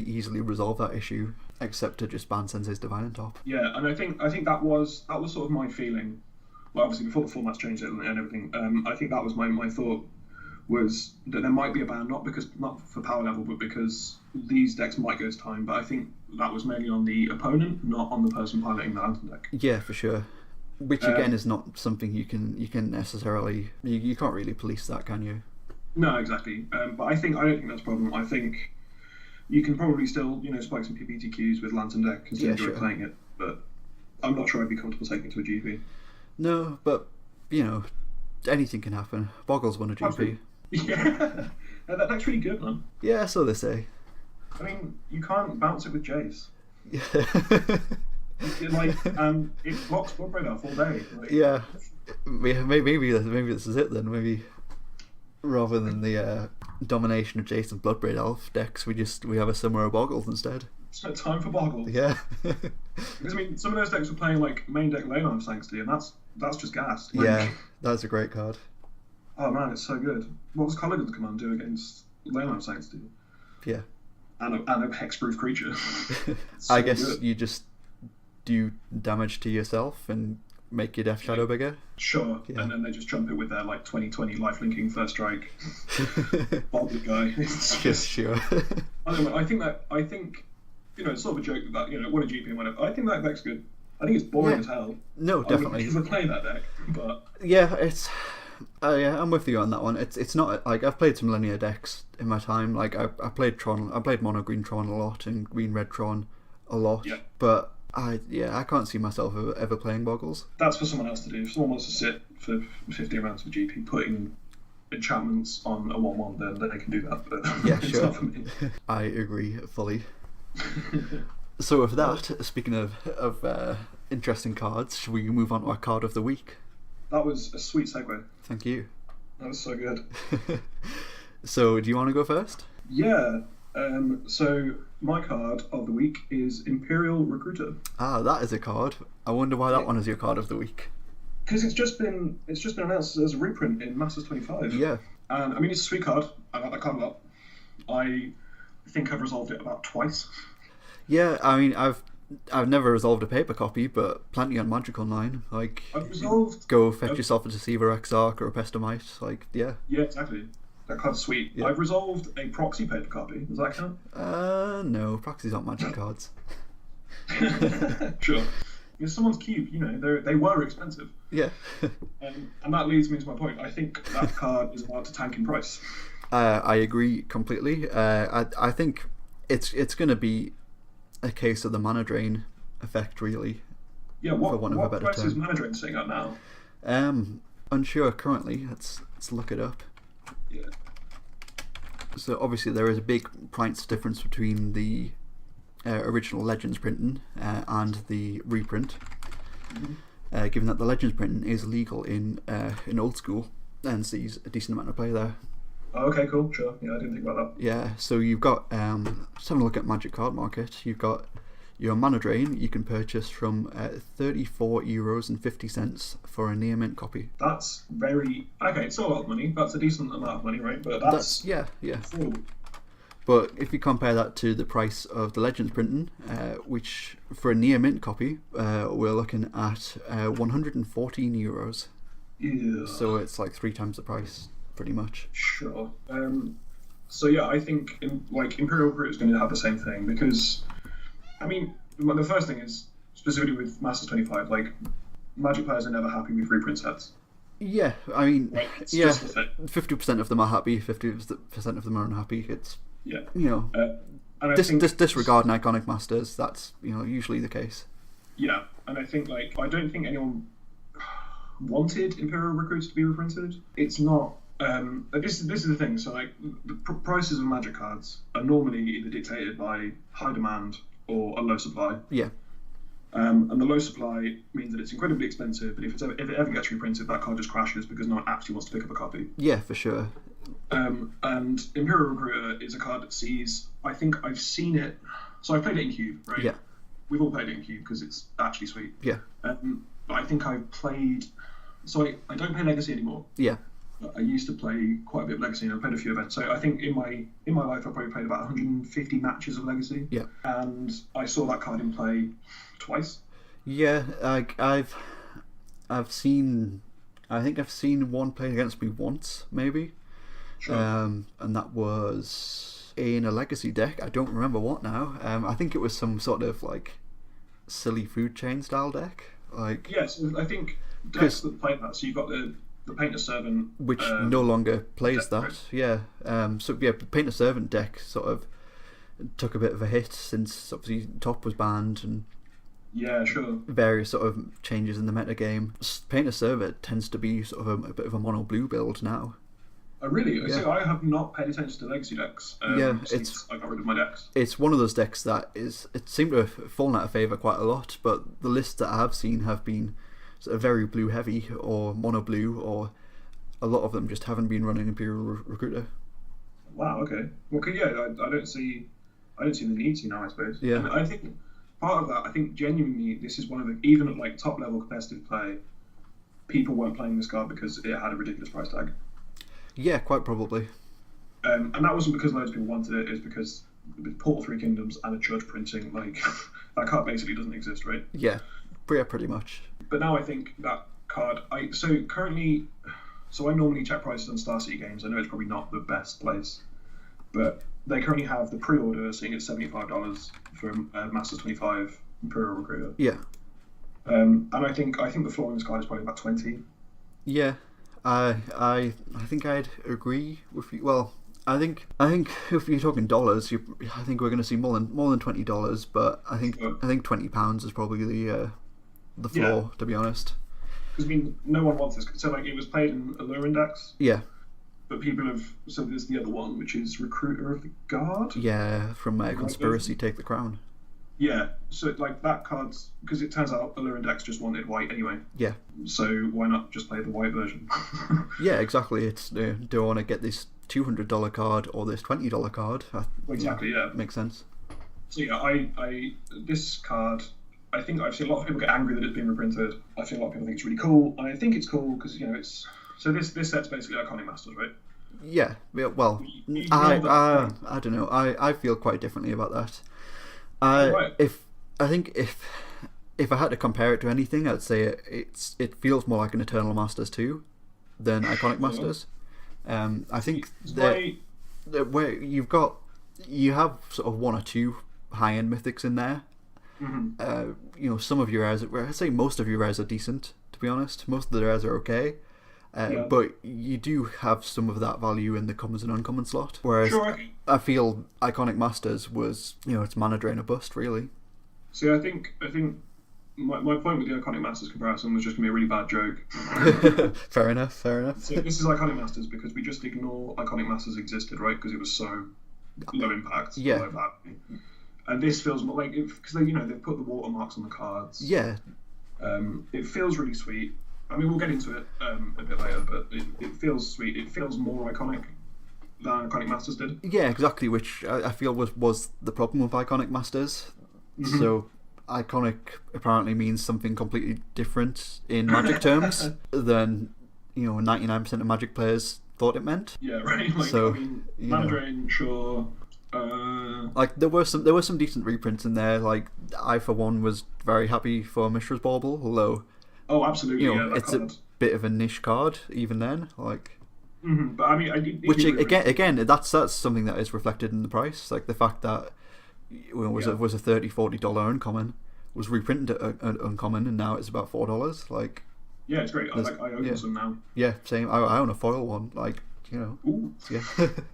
easily resolve that issue except to just ban Sensei's Divine on top. Yeah, and I think that was sort of my feeling. Well, obviously before the format's changed and everything, I think that was my thought, was that there might be a ban, not for power level, but because these decks might go to time. But I think that was mainly on the opponent, not on the person piloting the Lantern deck. Yeah, for sure. Which again is not something you can necessarily, you can't really police that, can you? No, exactly. But I don't think that's a problem. I think you can probably still spike some PPTQs with Lantern deck and still enjoy playing it. But I'm not sure I'd be comfortable taking it to a GP. No, but anything can happen. Boggles won a GP. Yeah, that deck's really good, man. Yeah, so they say. I mean, you can't bounce it with Jace. Yeah. It blocks Bloodbraid off all day. Yeah, maybe this is it then. Maybe rather than the domination of Jace and Bloodbraid Elf decks, we have a similar Boggles instead. It's no time for Boggles. Yeah. Because I mean, some of those decks were playing main deck Leyline of Sanctity, and that's just gas. Yeah, that's a great card. Oh man, it's so good. What does Colligan's Command do against Leyline of Sanctity? Yeah. And a hexproof creature. So I guess you just do damage to yourself and make your Death Shadow bigger. Sure, yeah. And then they just jump it with their 2020 life linking first strike. Bobby guy. It's just sure. I don't know. I think it's sort of a joke that what a GP and whatever. I think that deck's good. I think it's boring as hell. No, definitely. I would never play that deck, but yeah, it's. Yeah, I'm with you on that one. It's not like I've played some linear decks in my time. Like I played Tron. I played Mono Green Tron a lot and Green Red Tron a lot. Yeah. But I can't see myself ever playing Boggles. That's for someone else to do. If someone wants to sit for 50 rounds of GP putting enchantments on a 1/1, then they can do that. But yeah, it's sure. not for me. I agree fully. So with that, speaking of interesting cards, should we move on to our card of the week? That was a sweet segue. Thank you. That was so good. So, do you want to go first? Yeah. So my card of the week is Imperial Recruiter. Ah, that is a card. I wonder why that one is your card of the week. Because it's just been announced as a reprint in Masters 25. Yeah. And I mean, it's a sweet card. I like that card a lot. I think I've resolved it about twice. Yeah, I mean, I've never resolved a paper copy, but plenty on Magic Online. Like, I've resolved. Go fetch yourself a Deceiver Exarch or a Pestomite. Like, yeah. Yeah, exactly. That card's sweet. Yeah. I've resolved a proxy paper copy. Does that count? No. Proxies aren't Magic cards. Sure. If someone's cube, they were expensive. Yeah. And that leads me to my point. I think that card is about to tank in price. I agree completely. I think it's going to be a case of the mana drain effect, really. Yeah, what price is mana drain sitting at now? Unsure currently. Let's look it up. Yeah. So obviously there is a big price difference between the original Legends printing and the reprint. Mm-hmm. Given that the Legends printing is legal in old school and sees a decent amount of play there. Oh, okay, cool, sure. Yeah, I didn't think about that. Yeah, so you've got, just having a look at Magic Card Market, you've got your Mana Drain you can purchase from €34.50 for a near mint copy. That's very... Okay, it's not a lot of money. That's a decent amount of money, right? But that's yeah. affordable. But if you compare that to the price of the Legends printing, which for a near mint copy, we're looking at €114. Yeah. So it's like 3 times the price, pretty much. Sure. So yeah, I think Imperial Recruit is going to have the same thing because, I mean, the first thing is specifically with Masters 25, like Magic players are never happy with reprint sets. Yeah, I mean, Like, it's yeah, just the thing. 50% of them are happy, 50% of them are unhappy. It's, Yeah. you know, And I think disregarding Iconic Masters, that's, you know, usually the case. yeah, and I think I don't think anyone wanted Imperial Recruits to be reprinted. It's not. This is the thing. So like the prices of Magic cards are normally either dictated by high demand or a low supply. Yeah. And the low supply means that it's incredibly expensive. But if it ever gets reprinted, that card just crashes because no one actually wants to pick up a copy. Yeah, for sure. And Imperial Recruiter is a card that sees. I think I've seen it. So I played it in Cube, right? Yeah. We've all played it in Cube because it's actually sweet. Yeah. But I think I've played. So I don't play Legacy anymore. Yeah. I used to play quite a bit of Legacy, and I played a few events. So I think in my life, I probably played about 150 matches of Legacy. Yeah. And I saw that card in play twice. Yeah, I've seen. I think I've seen one playing against me once, maybe. Sure. And that was in a Legacy deck. I don't remember what now. I think it was some sort of like silly food chain style deck. Like Yes, I think decks that play that. So you've got the Painter Servant, which no longer plays that. right. Yeah. So yeah, the Painter Servant deck sort of took a bit of a hit since obviously Top was banned and yeah, sure. various sort of changes in the meta game. Painter Servant tends to be sort of a bit of a mono blue build now. Oh, really? Yeah. So I have not paid attention to Legacy decks since I got rid of my decks. It's one of those decks that it seemed to have fallen out of favour quite a lot, but the lists that I have seen have been sort of very blue heavy or mono blue, or a lot of them just haven't been running Imperial Recruiter. Wow. Okay. Well, yeah, I don't see the need to now, I suppose. Yeah. And I think part of that, I think genuinely, this is one of the, even at like top level competitive play, people weren't playing this card because it had a ridiculous price tag. Yeah, quite probably. And that wasn't because loads of people wanted it. It was because with Portal 3 Kingdoms and a Judge printing, like that card basically doesn't exist, right? Yeah, pretty much. But now I think that card. So I normally check prices on Star City Games. I know it's probably not the best place, but they currently have the pre-order sitting at $75 for Masters 25 Imperial Recruiter. Yeah. And I think the floor on this card is probably about 20. Yeah, I think I'd agree with you. Well, I think if you're talking dollars, I think we're going to see more than $20. But I think £20 is probably the floor, to be honest. Because I mean, no one wants this. So like, it was played in Allure Index. Yeah. But people have. So there's the other one, which is Recruiter of the Guard. Yeah, from Conspiracy Take the Crown. Yeah. So like that card's because it turns out Allure Index just wanted white anyway. Yeah. So why not just play the white version? Yeah, exactly. It's do I want to get this $200 card or this $20 card? Exactly. Yeah. Makes sense. So yeah, I this card. I think I've seen a lot of people get angry that it's been reprinted. I've seen a lot of people think it's really cool, and I think it's cool because it's. So this set's basically Iconic Masters, right? Yeah. Well, You I don't know. I feel quite differently about that. Right. If I had to compare it to anything, I'd say it feels more like an Eternal Masters 2 than Iconic Masters. I think where you have sort of one or two high end mythics in there. Mm-hmm. Some of your rares, I'd say most of your rares are decent, to be honest. Most of the rares are okay. Yeah. But you do have some of that value in the commons and uncommon slot. Whereas Sure. I feel Iconic Masters was, it's mana drain or bust, really. See, I think my point with the Iconic Masters comparison was just going to be a really bad joke. Fair enough. So this is Iconic Masters because we just ignore Iconic Masters existed, right? Because it was so low impact, Yeah. low value. And this feels more like because they've put the watermarks on the cards. Yeah. It feels really sweet. I mean, we'll get into it a bit later, but it feels sweet. It feels more iconic than Iconic Masters did. Yeah, exactly, which I feel was the problem with Iconic Masters. Mm-hmm. So, iconic apparently means something completely different in Magic terms than 99% of Magic players thought it meant. Yeah, right. Like, So, I mean, Mandarin, sure. Like there were some decent reprints in there. Like I for one was very happy for Mishra's Bauble, although Oh, absolutely, you know yeah, that it's card. a bit of a niche card even then. Like But I mean, which again that's something that is reflected in the price. Like the fact that was Yeah. a $30-40 uncommon was reprinted at uncommon and now it's about $4. Like Yeah, it's great. I own some now. yeah, same. I own a foil one. Like you know, Ooh, yeah,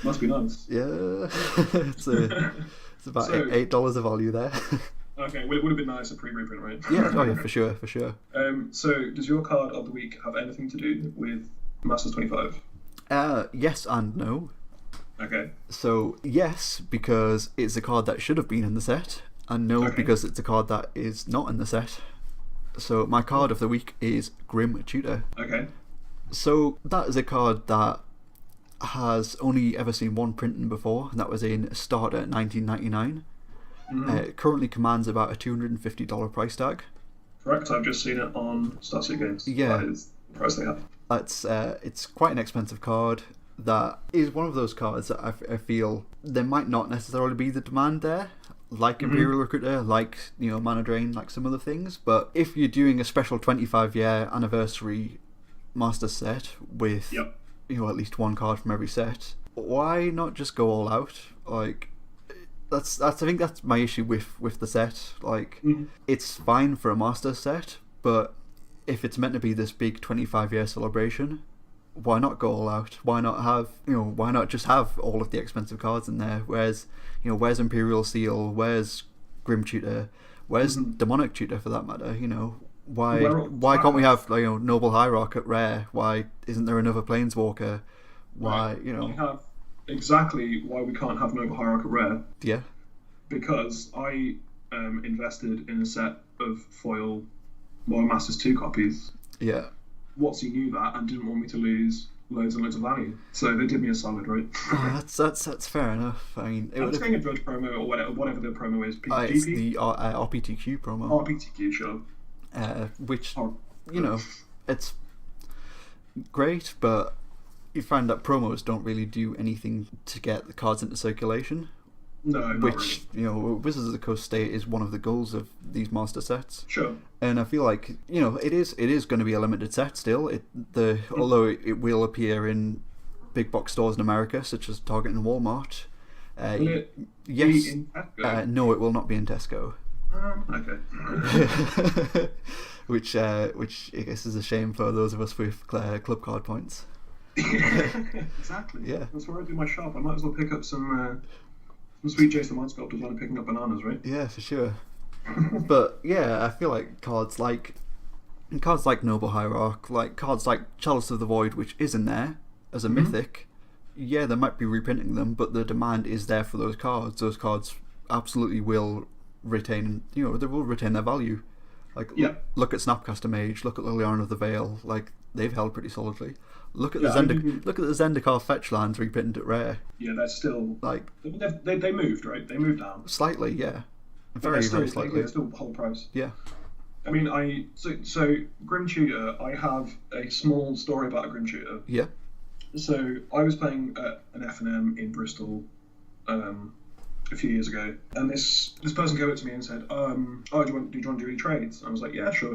must be nice. yeah. it's about So- $8 of value there. Okay, well, it would have been nice a pre-reprint, right? Yeah, oh yeah, for sure, for sure. So, does your card of the week have anything to do with Masters 25? Yes and no. Okay. So yes, because it's a card that should have been in the set, and no, Okay. because it's a card that is not in the set. So my card of the week is Grim Tutor. Okay. So that is a card that has only ever seen one printing before, and that was in Starter 1999. It currently commands about a $250 price tag. Correct. I've just seen it on Starseed Games. Yeah. That is the price they have. It's quite an expensive card. That is one of those cards that I feel there might not necessarily be the demand there, like Imperial Recruiter, like Mana Drain, like some other things. But if you're doing a special 25-year anniversary master set with Yep. at least one card from every set, why not just go all out? Like that's I think that's my issue with the set. Like it's fine for a master set, but if it's meant to be this big 25-year celebration, why not go all out? Why not have why not just have all of the expensive cards in there? Where's Imperial Seal? Where's Grim Tutor? Where's Demonic Tutor for that matter? Why can't we have Noble Hierarch at rare? Why isn't there another Planeswalker? Why We have exactly why we can't have Noble Hierarch at rare, yeah because I invested in a set of foil Modern Masters 2 copies. yeah. Watsy knew that and didn't want me to lose loads and loads of value, so they did me a solid, right? Oh, that's fair enough. I mean, I'm just getting a Drudge promo or whatever the promo is. it's GP? the RPTQ promo, RPTQ, sure. which Oh, it's great, but you find that promos don't really do anything to get the cards into circulation. No, not Which really. Wizards of the Coast state is one of the goals of these master sets. Sure. And I feel like it is going to be a limited set still. Although it will appear in big box stores in America, such as Target and Walmart. Will it Yes. be in Tesco? No, it will not be in Tesco. Okay. which I guess is a shame for those of us with club card points. Exactly. Yeah. That's where I do my shop. I might as well pick up some sweet Jason Mind Sculptors when I'm picking up bananas, right? Yeah, for sure. But yeah, I feel like cards like Noble Hierarch, like cards like Chalice of the Void, which is in there as a mythic. Yeah, they might be reprinting them, but the demand is there for those cards. Those cards absolutely will retain, they will retain their value. Like look at Snapcaster Mage, look at Liliana of the Veil, like they've held pretty solidly. Look at the Zendikar fetch lands reprinted at rare. Yeah, they're still like they moved, right? They moved down slightly, yeah, very slightly. They're still whole price. Yeah. I mean, so Grim Tutor. I have a small story about a Grim Tutor. Yeah. So I was playing at an F&M in Bristol a few years ago, and this person came up to me and said, "Oh, do you want to do any trades?" And I was like, "Yeah, sure."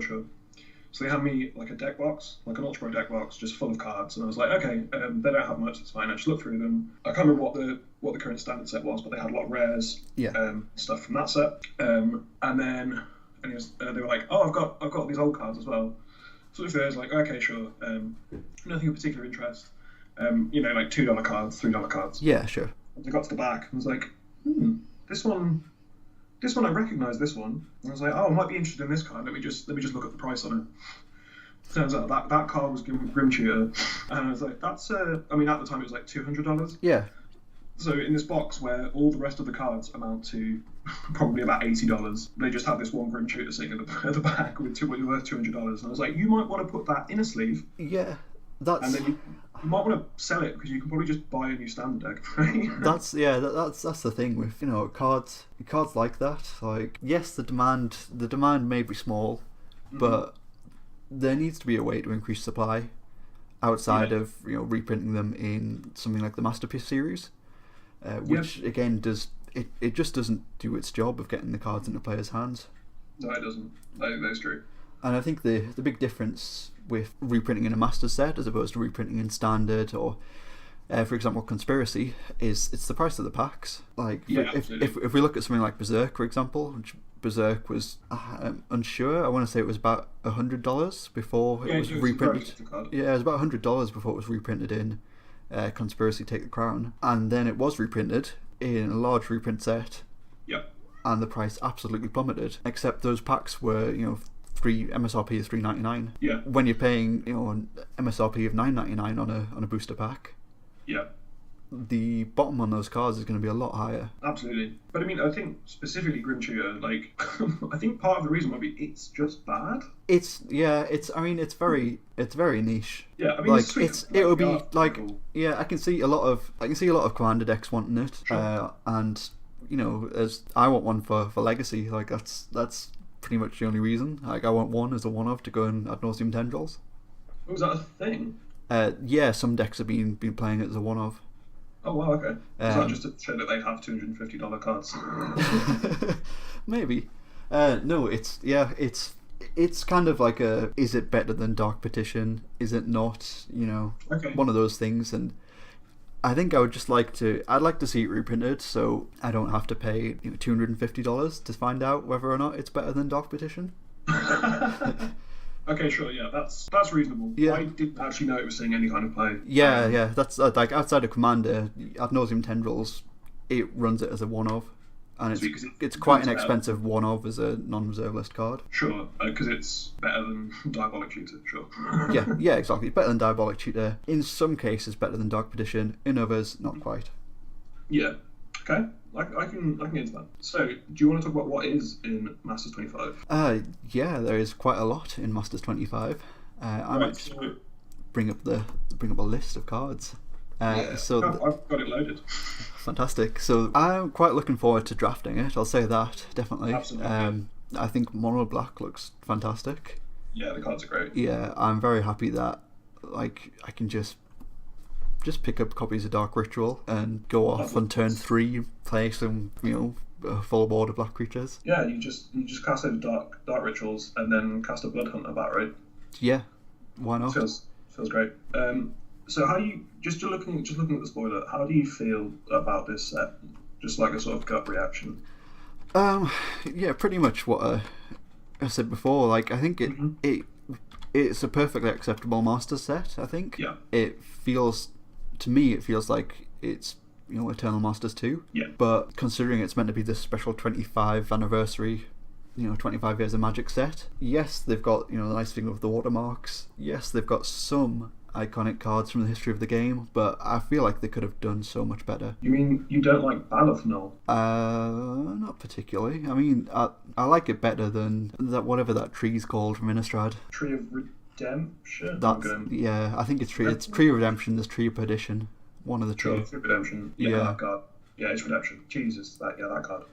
So they had me like a deck box, like an Ultra Pro deck box, just full of cards, and I was like, "Okay, they don't have much. That's fine." I just looked through them. I can't remember what the current standard set was, but they had a lot of rares, stuff from that set. And then they were like, "Oh, I've got these old cards as well." So I was like, "Okay, sure." Nothing of particular interest. Like $2 cards, $3 cards. Yeah, sure. I got to the back and was like, this one I recognise this one. And I was like, oh, I might be interested in this card. Let me just look at the price on it. Turns out that card was Grim Tutor, and I was like, that's at the time it was like $200. Yeah. So in this box where all the rest of the cards amount to probably about $80, they just have this one Grim Tutor sitting at the back with worth $200. And I was like, you might want to put that in a sleeve. Yeah. And then you might want to sell it because you can probably just buy a new standard deck. Right? That's the thing with cards like that. Like, yes, the demand may be small, but there needs to be a way to increase supply outside of reprinting them in something like the Masterpiece series. which again it just doesn't do its job of getting the cards into players' hands. No, it doesn't. That's true. And I think the big difference with reprinting in a Master set as opposed to reprinting in Standard or, for example, Conspiracy, is it's the price of the packs. Like, if we look at something like Berserk, for example, which Berserk was unsure. I want to say it was about $100 before it was reprinted. Yeah, it was about $100 before it was reprinted in Conspiracy Take the Crown, and then it was reprinted in a large reprint set. Yep. And the price absolutely plummeted. Except those packs were, MSRP is $3.99. Yeah. When you're paying, an MSRP of $9.99 on a booster pack. Yeah. The bottom on those cards is going to be a lot higher. Absolutely. But I mean, I think specifically Grim Trio, like, I think part of the reason might be it's just bad. It's very niche. Yeah, I mean, like, it will be like, yeah, I can see a lot of Commander decks wanting it. Sure. And as I want one for Legacy, like that's pretty much the only reason. Like, I want one as a one-of to go in Ad Nauseam Tendrils. Oh, is that a thing? Yeah, some decks have been playing it as a one-of. Oh wow, okay. Is that just to show that they have $250 cards? Maybe. No, it's kind of like is it better than Dark Petition? Is it not? Okay. One of those things. And I think I'd like to see it reprinted, so I don't have to pay $250 to find out whether or not it's better than Dark Petition. Okay, sure, yeah, that's reasonable. Yeah. I didn't actually know it was seeing any kind of play. Yeah, that's like outside of Commander, Ad Nauseam Tendrils, it runs it as a one-of, and it's quite an expensive one-of as a non-reserve list card. Sure, because it's better than Diabolic Tutor, sure. yeah, exactly. Better than Diabolic Tutor. In some cases, better than Dark Petition. In others, not quite. Yeah. Okay. I can get into that. So, do you want to talk about what is in Masters 25? Yeah, there is quite a lot in Masters 25. I might bring up a list of cards. So I've got it loaded. Fantastic. So I'm quite looking forward to drafting it. I'll say that definitely. Absolutely. I think Mono Black looks fantastic. Yeah, the cards are great. Yeah, I'm very happy that I can just pick up copies of Dark Ritual and go off on turn 3, play some a full board of black creatures. Yeah, you just cast over dark rituals and then cast a Blood Hunt about, right? Yeah, why not? Feels great. So how do you just looking at the spoiler? How do you feel about this set? Just like a sort of gut reaction. Yeah, pretty much what I said before. Like, I think it's a perfectly acceptable Master set. I think. Yeah. To me, it feels like it's Eternal Masters 2. Yeah. But considering it's meant to be this special 25th anniversary, 25 years of Magic set, yes, they've got the nice thing of the watermarks. Yes, they've got some iconic cards from the history of the game, but I feel like they could have done so much better. You mean you don't like Baloth Null? Not particularly. I mean, I like it better than that whatever that tree's called from Innistrad. Tree of Redemption? Yeah, I think it's Tree of Redemption, there's Tree of Perdition. One of the two. Tree of Redemption. Yeah, that card. Yeah, it's Redemption. Jesus, that card.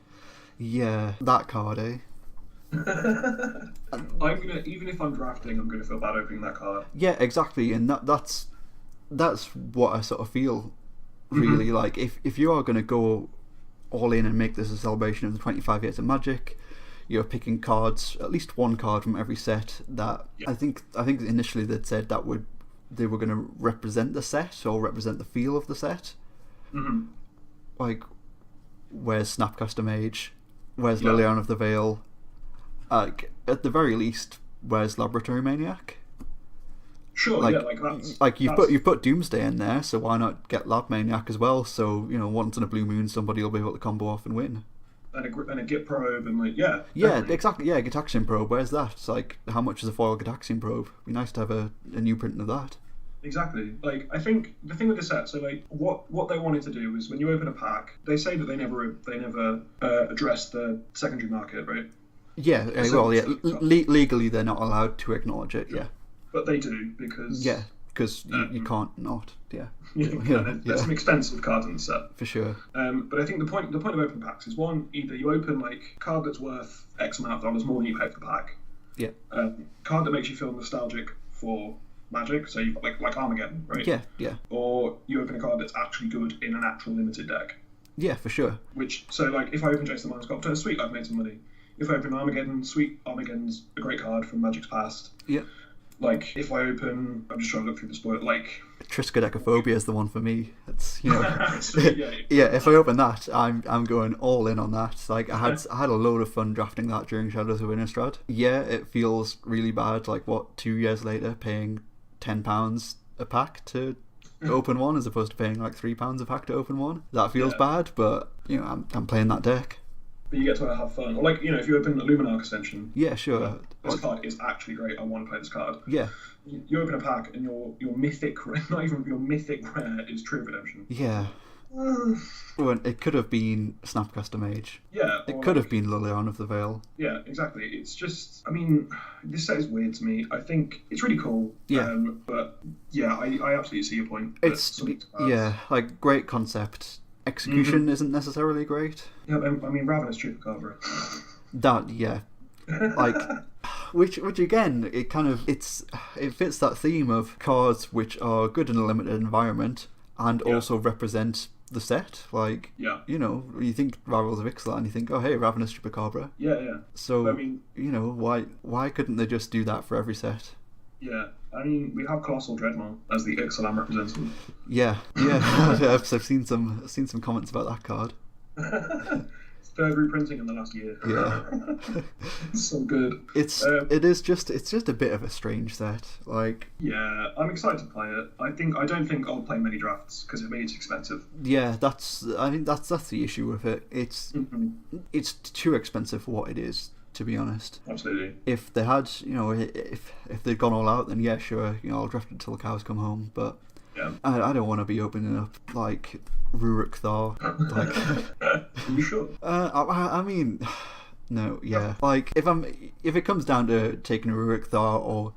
Yeah, that card, eh? Even if I'm drafting, I'm gonna feel bad opening that card. Yeah, exactly, and that's what I sort of feel. Really, like if you are gonna go all in and make this a celebration of the 25 years of Magic, you're picking cards, at least one card from every set that I think initially they'd said they were going to represent the set or represent the feel of the set. Mm-hmm. Like, where's Snapcaster Mage? Where's Liliana of the Veil? Like, at the very least, where's Laboratory Maniac? Sure, you've put Doomsday in there, so why not get Lab Maniac as well? So once in a blue moon, somebody will be able to combo off and win. And a Git Probe and exactly. Yeah, Gitaxian Probe. Where's that? It's like, how much is a foil Gitaxian Probe? It'd be nice to have a new print of that. Exactly. Like, I think the thing with the set, so like what they wanted to do was when you open a pack, they say that they never address the secondary market, right? Yeah. Legally, they're not allowed to acknowledge it. Yeah. But they do because. Yeah, because you can't not. Yeah. There's some expensive cards in the set. For sure. But I think the point of open packs is one, either you open like a card that's worth X amount of dollars more than you pay for the pack. Yeah. Card that makes you feel nostalgic for Magic, so you've got like Armageddon, right? Yeah. Or you open a card that's actually good in an actual limited deck. Yeah, for sure. So like, if I open Jace the Mind Sculptor, sweet, I've made some money. If I open Armageddon, sweet, Armageddon's a great card from Magic's past. Yeah. Like, if I open, I'm just trying to look through the spoiler, like... Triskaidekaphobia is the one for me. It's, you know... So, yeah. Yeah, if I open that, I'm going all in on that. Like, I had a load of fun drafting that during Shadows of Innistrad. Yeah, it feels really bad, like, 2 years later, paying £10 a pack to open one, as opposed to paying, like, £3 a pack to open one. That feels bad, but, you know, I'm playing that deck. But you get to have fun. Or, like, you know, if you open a Luminarch Ascension... Yeah, sure. This card is actually great. I want to play this card. Yeah. You open a pack and your mythic, not even your mythic rare, is Tree of Redemption. Yeah. Well, it could have been Snapcaster Mage. Yeah. It could have been Lilian of the Veil. Yeah, exactly. It's just, I mean, this set is weird to me. I think it's really cool. Yeah. But yeah, I absolutely see your point. It's like great concept. Execution isn't necessarily great. Yeah, I mean, Ravenous Chupacabra. That, yeah. Like, which again, it fits that theme of cards which are good in a limited environment and also represent the set. Like, you know, you think Rivals of Ixalan and you think, oh hey, Ravenous Chupacabra. Yeah. So, I mean, you know, why couldn't they just do that for every set? Yeah, I mean, we have Colossal Dreadmaw as the Ixalan representative. Yeah. I've seen some comments about that card. Third reprinting in the last year. Yeah. It's so good. It's just a bit of a strange set. Like, yeah, I'm excited to play it. I don't think I'll play many drafts because for me it's expensive. Yeah, I think that's the issue with it. It's too expensive for what it is, to be honest. Absolutely. If they had, you know, if they'd gone all out, then yeah, sure, you know, I'll draft it till the cows come home. But yeah, I don't want to be opening up like Rurik Thar. Like, are you sure? I mean, no, yeah. Like, if it comes down to taking a Rurik Thar or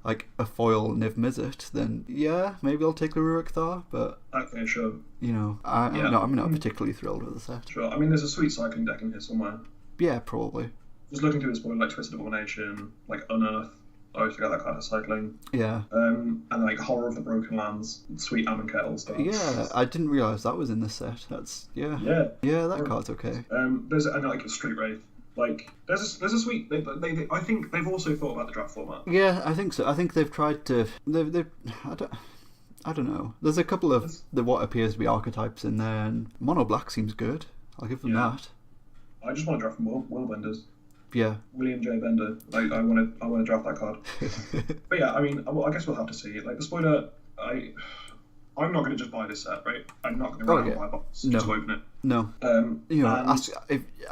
like a foil Niv Mizzet, then yeah, maybe I'll take the Rurik Thar. But okay, sure. You know, I'm not particularly thrilled with the set. Sure. I mean, there's a sweet cycling deck in here somewhere. Yeah, probably. Just looking through this board, like Twisted Abomination, like Unearth. I always forget that kind of cycling. Yeah. And like Horror of the Broken Lands, sweet Amonkhet stuff. Yeah, I didn't realise that was in this set. That's Yeah, that card's okay. There's like a Street Wraith. Like there's a sweet. I think they've also thought about the draft format. Yeah, I think so. I think they've tried to. I don't know. There's a couple of what appears to be archetypes in there, and Mono Black seems good. I'll give them that. I just want to draft from Willbenders. Yeah. William J. Bender. Like, I want to draft that card. But yeah, I mean, I guess we'll have to see. Like, the spoiler, I'm not going to just buy this set, right? I'm not going to run out and buy a box just to open it. No. You know,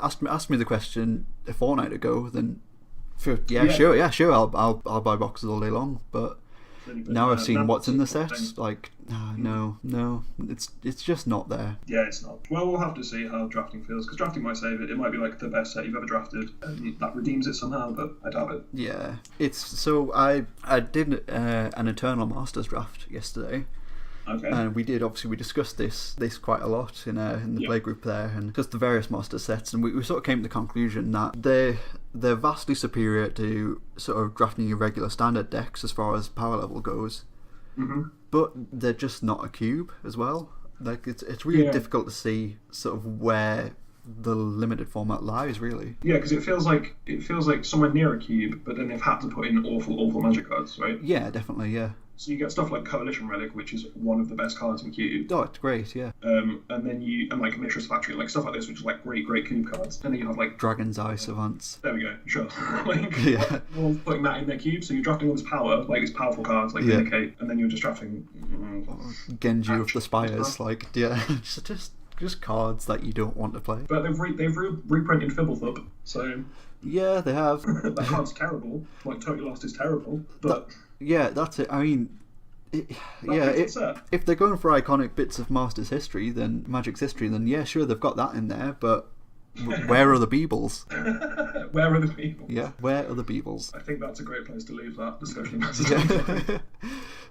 ask me the question a fortnight ago, then sure, I'll buy boxes all day long. But now I've seen what's in the set, like, no, it's just not there. Yeah, it's not. Well, we'll have to see how drafting feels, because drafting might save it. It might be like the best set you've ever drafted, and that redeems it somehow, but I doubt it. Yeah, I did an Eternal Masters draft yesterday. Okay. And we discussed this quite a lot in the play group there, and just the various master sets, and we sort of came to the conclusion that they're vastly superior to sort of drafting your regular standard decks as far as power level goes. Mm-hmm. But they're just not a cube as well. Like, it's really difficult to see sort of where the limited format lies, really. Yeah, because it feels like somewhere near a cube, but then they've had to put in awful magic cards, right? Yeah, definitely, yeah. So you get stuff like Coalition Relic, which is one of the best cards in Cube. Oh, it's great, yeah. And then like Mishra's Factory, like stuff like this, which is like great Cube cards. And then you have like Dragon's Eye Savants. There we go, sure. Like, everyone's putting that in their cube, so you're drafting all this power, like these powerful cards, like Vindicate, and then you're just drafting Genji of the Spires, like just cards that you don't want to play. But they've reprinted Fibblethub, so yeah, they have. That card's terrible. Like Totally Lost is terrible, but yeah, that's it. I mean, if they're going for iconic bits of Masters history, then Magic's history, then yeah, sure, they've got that in there, but where are the Beebles? Where are the Beebles? Yeah, where are the Beebles? I think that's a great place to leave that discussion.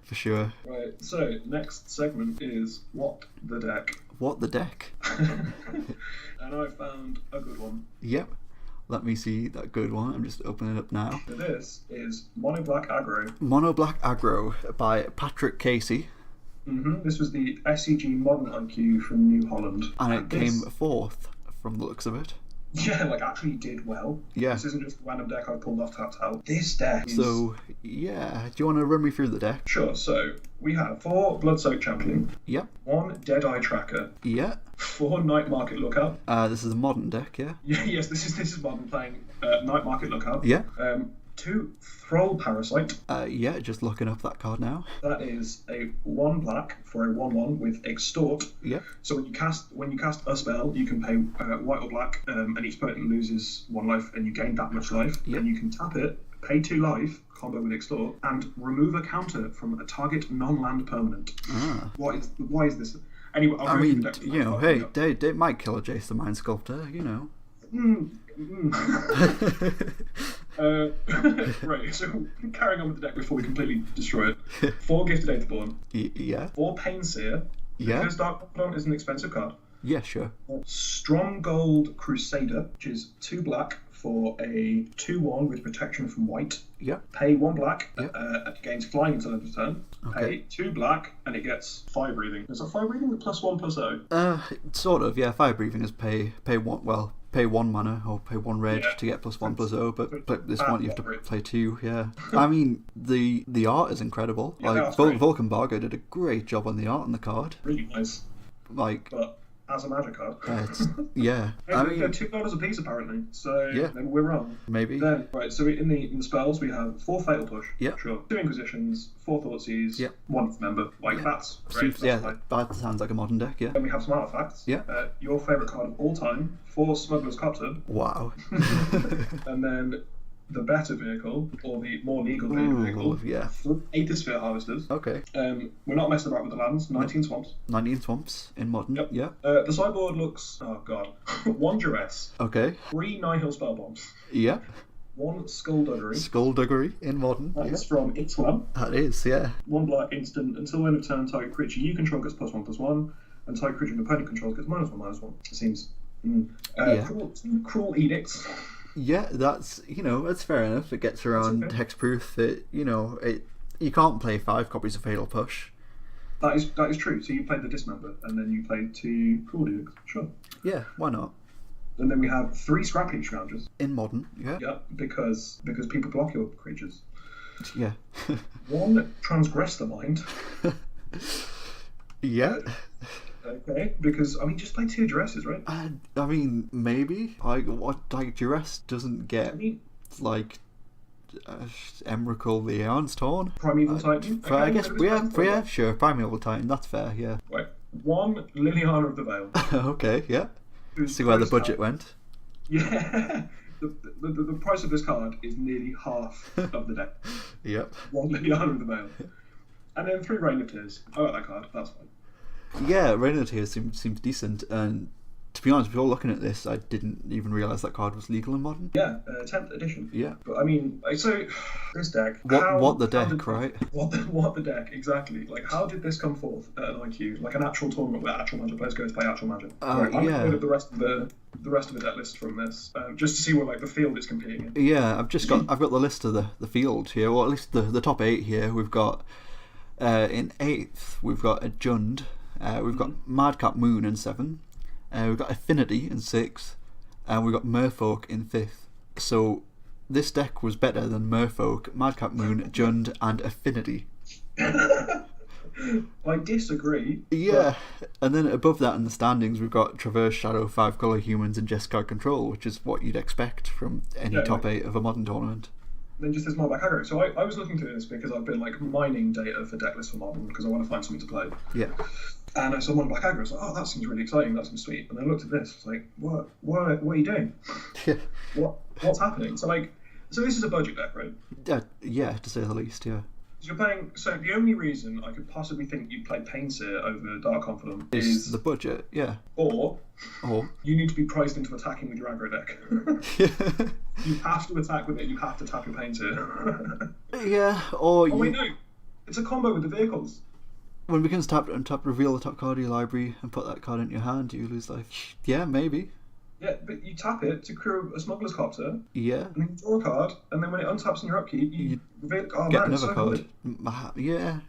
For sure. Right, so next segment is What the Deck? What the Deck? And I found a good one. Yep. Let me see that good one. I'm just opening it up now. So this is Mono Black Aggro. Mono Black Aggro by Patrick Casey. This was the SEG Modern IQ from New Holland. And it came fourth from the looks of it. Yeah, like actually did well. Yeah. This isn't just a random deck I pulled off Tap Tap. This deck is... So, yeah. Do you want to run me through the deck? Sure, so we have 4 Bloodsoaked Champion. Yep. 1 Deadeye Tracker. Yeah. 4 Night Market Lookout. This is a modern deck, yeah? Yes, this is modern playing Night Market Lookout. Yeah. 2 Thrall Parasite. Yeah, just looking up that card now. That is a 1 black for a 1/1 with Extort. Yeah. So when you cast a spell, you can pay white or black, and each opponent loses 1 life, and you gain that much life. Yep. And you can tap it, pay 2 life, combo with Extort, and remove a counter from a target non-land permanent. Why is this? Anyway, I mean, you know, hey, they might kill a Jace the Mind Sculptor, you know. Right, so carrying on with the deck before we completely destroy it. 4 Gifted Aetherborn. Yeah. 4 Painseer. Yeah. Because Dark Confidant is an expensive card. Yeah, sure. Stronggold Crusader, which is 2 black for a 2/1 with protection from white. Yeah. Pay 1 black, Yeah. it gains flying until end of turn. Okay. Pay 2 black, and it gets fire breathing. Is that fire breathing with +1/+0? Sort of, yeah. Fire breathing is pay 1 mana or pay 1 red to get +1/+0, but this one you have to play 2. Yeah, I mean the art is incredible. Yeah, like Vulcan Bargo did a great job on the art on the card. Really nice. Like, but as a magic card, yeah. I mean, they're $2 a piece apparently. So yeah. maybe we're wrong. Maybe. Then right, so in the spells we have 4 Fatal Push. Yeah. Sure. 2 Inquisitions, 4 Thoughtseize. Yeah. 1 Member. Like that's great. That sounds like a modern deck. Yeah. Then we have some artifacts. Yeah. Your favorite card of all time, 4 Smuggler's Copter. Wow. And then the better vehicle, or the more legal vehicle, yeah. 8 Sphere Harvesters. Okay. We're not messing about with the lands. 19 Swamps. 19 Swamps in modern. Yep. Yeah. The sideboard looks, oh god, 1 Duress. Okay. 3 Nihil Spell Bombs. Yeah. 1 Skullduggery. Skullduggery in modern. That's from Ixalan. That is, yeah. 1 black instant. Until end of turn, target creature you control gets +1/+1, and target creature an opponent controls gets -1/-1. It seems. Cruel Edicts. Yeah, that's fair enough. It gets around hexproof. You can't play 5 copies of Fatal Push. That is true. So you played the Dismember, and then you played 2 Cruel Edicts. Sure. Yeah, why not? And then we have 3 Scrap-Heap Scourgers. In modern, yeah. Yeah, because people block your creatures. Yeah. 1 Transgress the Mind. Yeah. Okay, because just play 2 Duresses, right? I mean, maybe. Duress doesn't get Emrakul the Aeon's Torn. Primeval Titan. I guess sure. Primeval Titan. That's fair. Yeah. Right. 1 Liliana of the Veil. Okay. Yeah. See where the budget went. Yeah. The price of this card is nearly half of the deck. Yep. 1 Liliana of the Veil. And then 3 Rain of Tears. I like that card. That's fine. Yeah, Rain of Tears seems decent, and to be honest, before looking at this, I didn't even realise that card was legal in modern. Yeah, 10th edition. Yeah. But I mean, so this deck. What the deck, right? What the deck, exactly. Like, how did this come forth at an IQ? Like an actual tournament where actual Magic players go to play actual Magic. I'm looking at the rest of the deck list from this, just to see what the field is competing in. Yeah, I've got the list of the field here, or at least the top 8 here. We've got in 8th we've got a Jund. We've got Madcap Moon in 7th. We've got Affinity in 6th. And we've got Merfolk in 5th. So this deck was better than Merfolk, Madcap Moon, Jund, and Affinity. I disagree. Yeah. And then above that in the standings, we've got Traverse Shadow, 5 Colour Humans, and Jeskai Control, which is what you'd expect from any top 8 of a modern tournament. Then just this more back aggro. So I was looking through this because I've been mining data for deck lists for modern because I want to find something to play. Yeah. And I saw one back aggro. I was like, oh, that seems really exciting. That seems sweet. And I looked at this. It's like, what are you doing? What's happening? So this is a budget deck, right? Yeah, to say the least. Yeah. So you're playing. So the only reason I could possibly think you'd play Painseer over Dark Confidant is the budget. Yeah. Or you need to be priced into attacking with your aggro deck. You have to attack with it. You have to tap your Painseer. Yeah. Or wait, no. It's a combo with the vehicles. When it begins tap and tap, reveal the top card of your library and put that card into your hand, you lose life. Yeah, maybe. Yeah, but you tap it to crew a Smuggler's Copter. Yeah. And you draw a card, and then when it untaps in your upkeep, you reveal get another card. Yeah.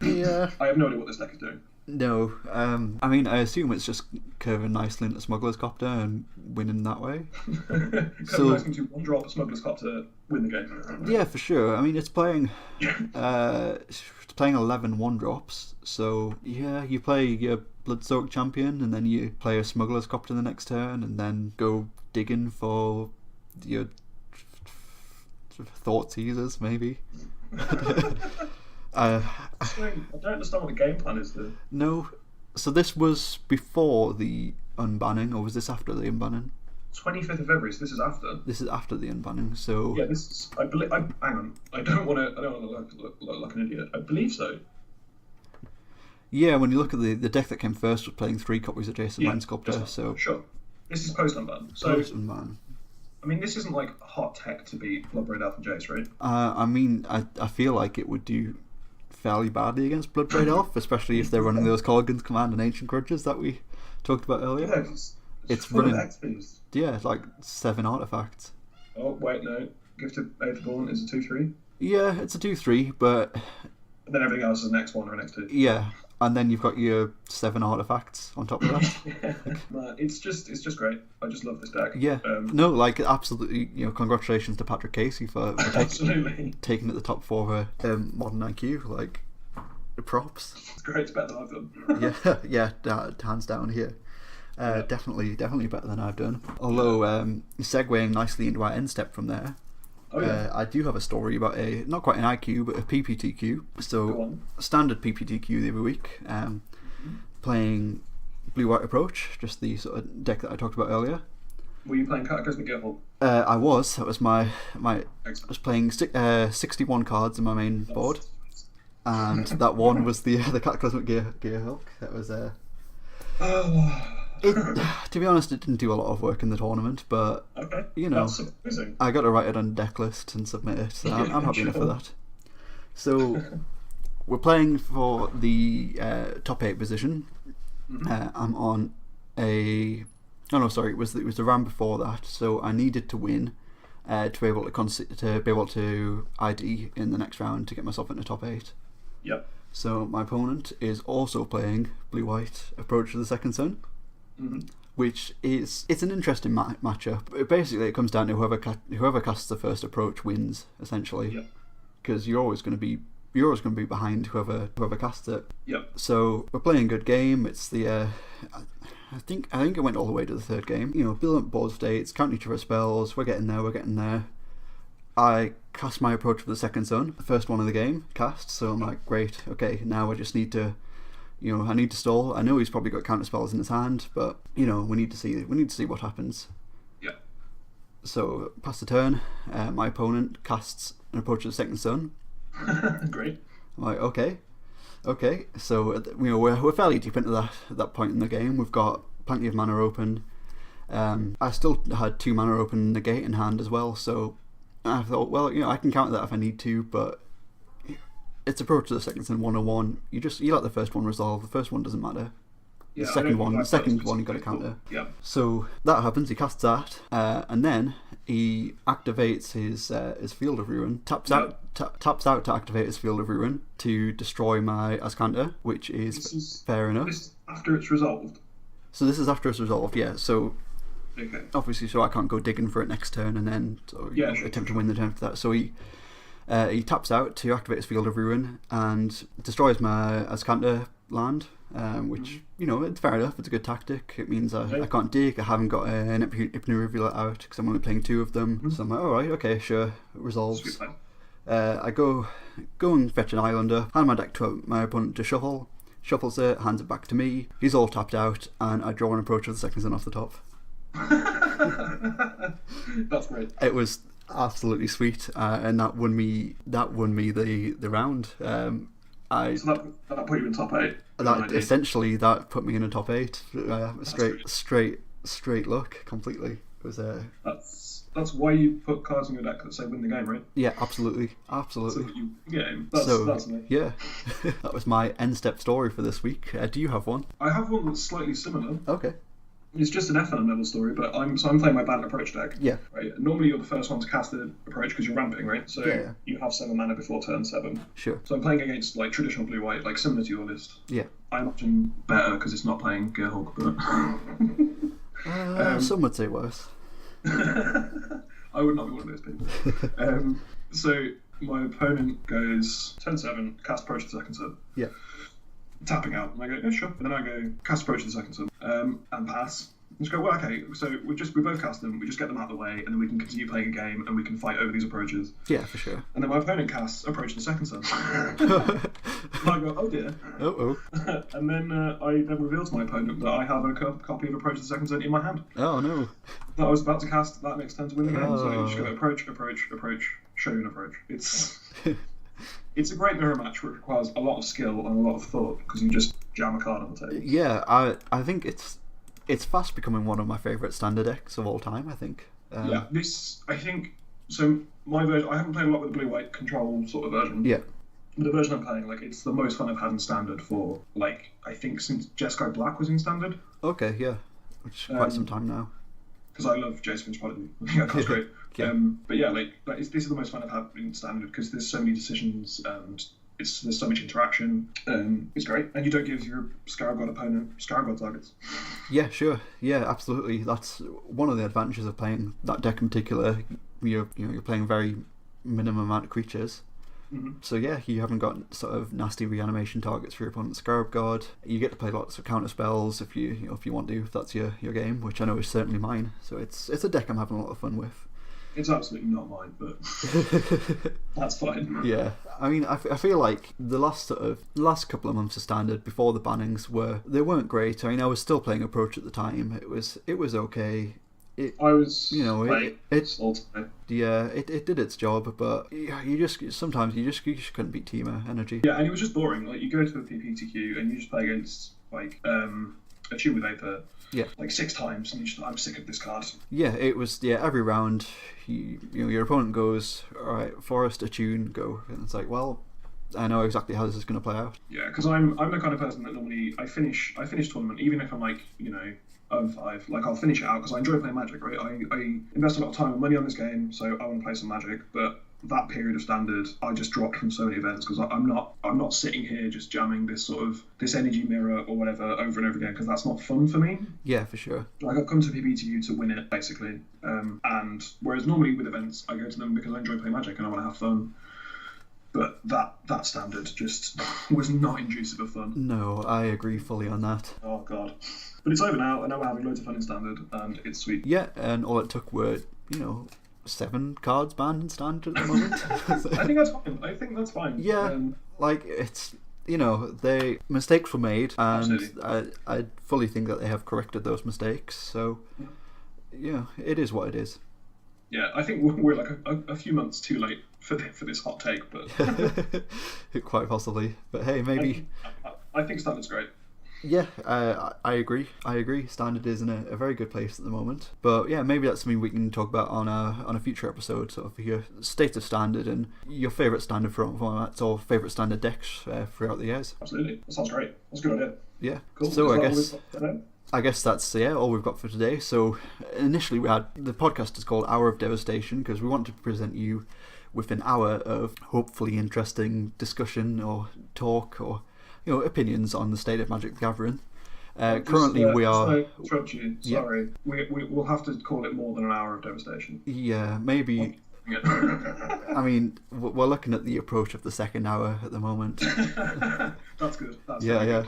I have no idea what this deck is doing. No, I mean, I assume it's just curving nicely into Smuggler's Copter and winning that way. So nice to one drop Smuggler's Copter, win the game. Yeah, for sure. I mean, it's playing 11 one-drops, so yeah, you play your Blood-Soaked Champion, and then you play a Smuggler's Copter the next turn, and then go digging for your Thought Teasers, maybe. I don't understand what the game plan is, though. No. So this was before the unbanning, or was this after the unbanning? 25th of February, so this is after. This is after the unbanning, so... Yeah, this is... I believe... hang on. I don't want to look like an idiot. I believe so. Yeah, when you look at the deck that came first was playing 3 copies of Jason Mind Sculptor, so... Sure. This is post-unban. So, post-unban. I mean, this isn't like hot tech to beat Bloodbraid Elf and Jace, right? I mean, I feel like it would do fairly badly against Bloodbraid Elf, especially if they're running those Colgan's Command and Ancient Grudges that we talked about earlier. Yeah, it's running... XPs. Yeah, it's like 7 artifacts. Oh, wait, no. Gifted Aetherborn is a 2/3. Yeah, it's a 2/3, but... And then everything else is an X1 or an X2. Yeah, and then you've got your 7 artifacts on top of that. Man, it's just great. I just love this deck. Yeah, no, like absolutely. Congratulations to Patrick Casey for absolutely taking it the top 4 for Modern IQ. Like, props. It's great. It's better than I've yeah, done. yeah, hands down here. Definitely better than I've done. Although segueing nicely into our end step from there. Oh, yeah. I do have a story about not quite an IQ, but a PPTQ. So, standard PPTQ the other week, playing Blue-White Approach, just the sort of deck that I talked about earlier. Were you playing Cataclysmic Gearhulk? I was. That was my. I was playing 61 cards in my main board, and that one was the Cataclysmic Gearhulk. That was to be honest, it didn't do a lot of work in the tournament, but okay. That's surprising. I got to write it on deck list and submit it, so I'm happy enough for that. So we're playing for the top 8 position. I'm on a... Oh no, sorry, it was the round before that, so I needed to win to be able to ID in the next round to get myself into top 8. Yep. So my opponent is also playing Blue-White Approach to the Second Sun. Which is an interesting matchup. Basically, it comes down to whoever casts the first approach wins, essentially. Because you're always going to be behind whoever casts it. Yep. So we're playing a good game. It's the I think it went all the way to the 3rd game. Building up board states, counting each other's spells. We're getting there. I cast my approach for the Second Sun, the first one of the game cast. So I'm like, great, okay. Now I just need to. I need to stall. I know he's probably got counter spells in his hand, but we need to see what happens. Yeah. So pass the turn. My opponent casts an approach to the Second Sun. Great. I'm like, okay. So we're fairly deep into that point in the game. We've got plenty of mana open. I still had 2 mana open negate in hand as well. So I thought, well, I can counter that if I need to, but. It's approach to the Second Sun 101. You let the first one resolve. The first one doesn't matter. Yeah, the second one you got to counter. Yeah. So that happens. He casts that, and then he activates his Field of Ruin. Taps out to activate his Field of Ruin to destroy my Azcanta, which is fair enough. This after it's resolved. So this is after it's resolved. Yeah. So. Okay. Obviously, so I can't go digging for it next turn and then attempt to win the turn after that. So he taps out to activate his Field of Ruin and destroys my Azcanta land, which, it's fair enough. It's a good tactic. It means I can't dig. I haven't got an Hypno-Rivulet out because I'm only playing 2 of them. So I'm like, alright, okay, sure, it resolves. I go and fetch an Islander, hand my deck to my opponent to shuffle, shuffles it, hands it back to me. He's all tapped out, and I draw an approach with the Second Sun off the top. That's great. It was absolutely sweet, and that won me the round. So that put you in top 8. Essentially that put me in a top 8. Straight luck completely. It was that's why you put cards in your deck that say win the game, right? Yeah, absolutely. So that's me. Yeah. That was my end step story for this week. Do you have one? I have one that's slightly similar. Okay. It's just an F level story, but I'm playing my Bandit approach deck. Yeah. Right. Normally you're the first one to cast the approach because you're ramping, right? So Yeah. you have 7 mana before turn 7. Sure. So I'm playing against like traditional blue white, like similar to your list. Yeah. I imagine better because it's not playing Gearhulk, but Some would say worse. I would not be one of those people. So my opponent goes turn 7, cast approach the second turn. Yeah. Tapping out, and I go, yeah, sure. And then I go cast approach the second turn, and pass. And just go, well, okay. So we both cast them. We just get them out of the way, and then we can continue playing a game, and we can fight over these approaches. Yeah, for sure. And then my opponent casts approach the second turn. And I go, oh dear. Oh. And then I then reveal to my opponent that I have a copy of approach the second turn in my hand. Oh no. That I was about to cast that next turn to win the game. So I Oh. just go approach, show you an approach. It's a great mirror match which requires a lot of skill and a lot of thought because you just jam a card on the table. Yeah, I think it's fast becoming one of my favourite standard decks of all time, I think. Yeah, I think, so my version, I haven't played a lot with the blue-white control sort of version. Yeah. But the version I'm playing, like, it's the most fun I've had in standard for, like, I think since Jeskai Black was in standard. Okay, yeah. Which is quite some time now. Because I love Jace Finch Prodigy. I think that's great. Yeah. But yeah, this is the most fun I've had in standard because there's so many decisions and there's so much interaction. It's great, and you don't give your Scarab God opponent Scarab God targets. Yeah, sure. Yeah, absolutely. That's one of the advantages of playing that deck in particular. You're playing very minimum amount of creatures. Mm-hmm. So yeah, you haven't got sort of nasty reanimation targets for your opponent's Scarab God. You get to play lots of counter spells if you want to, if that's your game, which I know is certainly mine. So it's a deck I'm having a lot of fun with. It's absolutely not mine, but that's fine. Yeah, I mean, I feel like the last couple of months of standard before the bannings weren't great. I mean, I was still playing approach at the time. It was okay. I was, it did its job, but you just couldn't beat Teemo energy. Yeah, and it was just boring. Like you go to a PPTQ and you just play against like a tune with Aether. Yeah. Like 6 times, and I'm sick of this card. Yeah, it was. Yeah, every round, your opponent goes, all right, Forest, Attune, go, and it's like, well, I know exactly how this is going to play out. Yeah, because I'm the kind of person that normally I finish tournament even if I'm like I'll finish it out because I enjoy playing Magic, right? I invest a lot of time and money on this game, so I want to play some Magic, but that period of standard I just dropped from so many events because I'm not sitting here just jamming this energy mirror or whatever over and over again because that's not fun for me. Yeah, for sure. Like I've come to PBTU to win it basically, and whereas normally with events I go to them because I enjoy playing Magic and I want to have fun. But that standard just was not inducive of fun. No, I agree fully on that. Oh god. But it's over now, and now we're having loads of fun in standard, and it's sweet. Yeah, and all it took were 7 cards banned in standard at the moment. I think that's fine. Yeah, it's they mistakes were made, and I fully think that they have corrected those mistakes. So yeah, it is what it is. Yeah, I think we're like a few months too late for this hot take, but quite possibly. But hey, maybe I think standard's great. Yeah, I agree. Standard is in a very good place at the moment. But yeah, maybe that's something we can talk about on a future episode, sort of your state of standard and your favourite standard formats or favourite standard decks throughout the years. Absolutely, that sounds great. That's a good idea. Yeah. Cool. So I guess that's all we've got for today. So initially the podcast is called Hour of Devastation because we want to present you with an hour of hopefully interesting discussion or talk or opinions on the state of Magic the Gathering. Currently we are... interrupt you, sorry. Yeah. We'll have to call it more than an hour of devastation. Yeah, maybe... I mean, we're looking at the approach of the second hour at the moment. That's good. Yeah.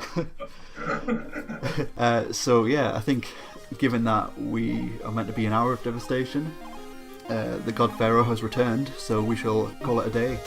So yeah, I think given that we are meant to be an hour of devastation, the God Pharaoh has returned, so we shall call it a day.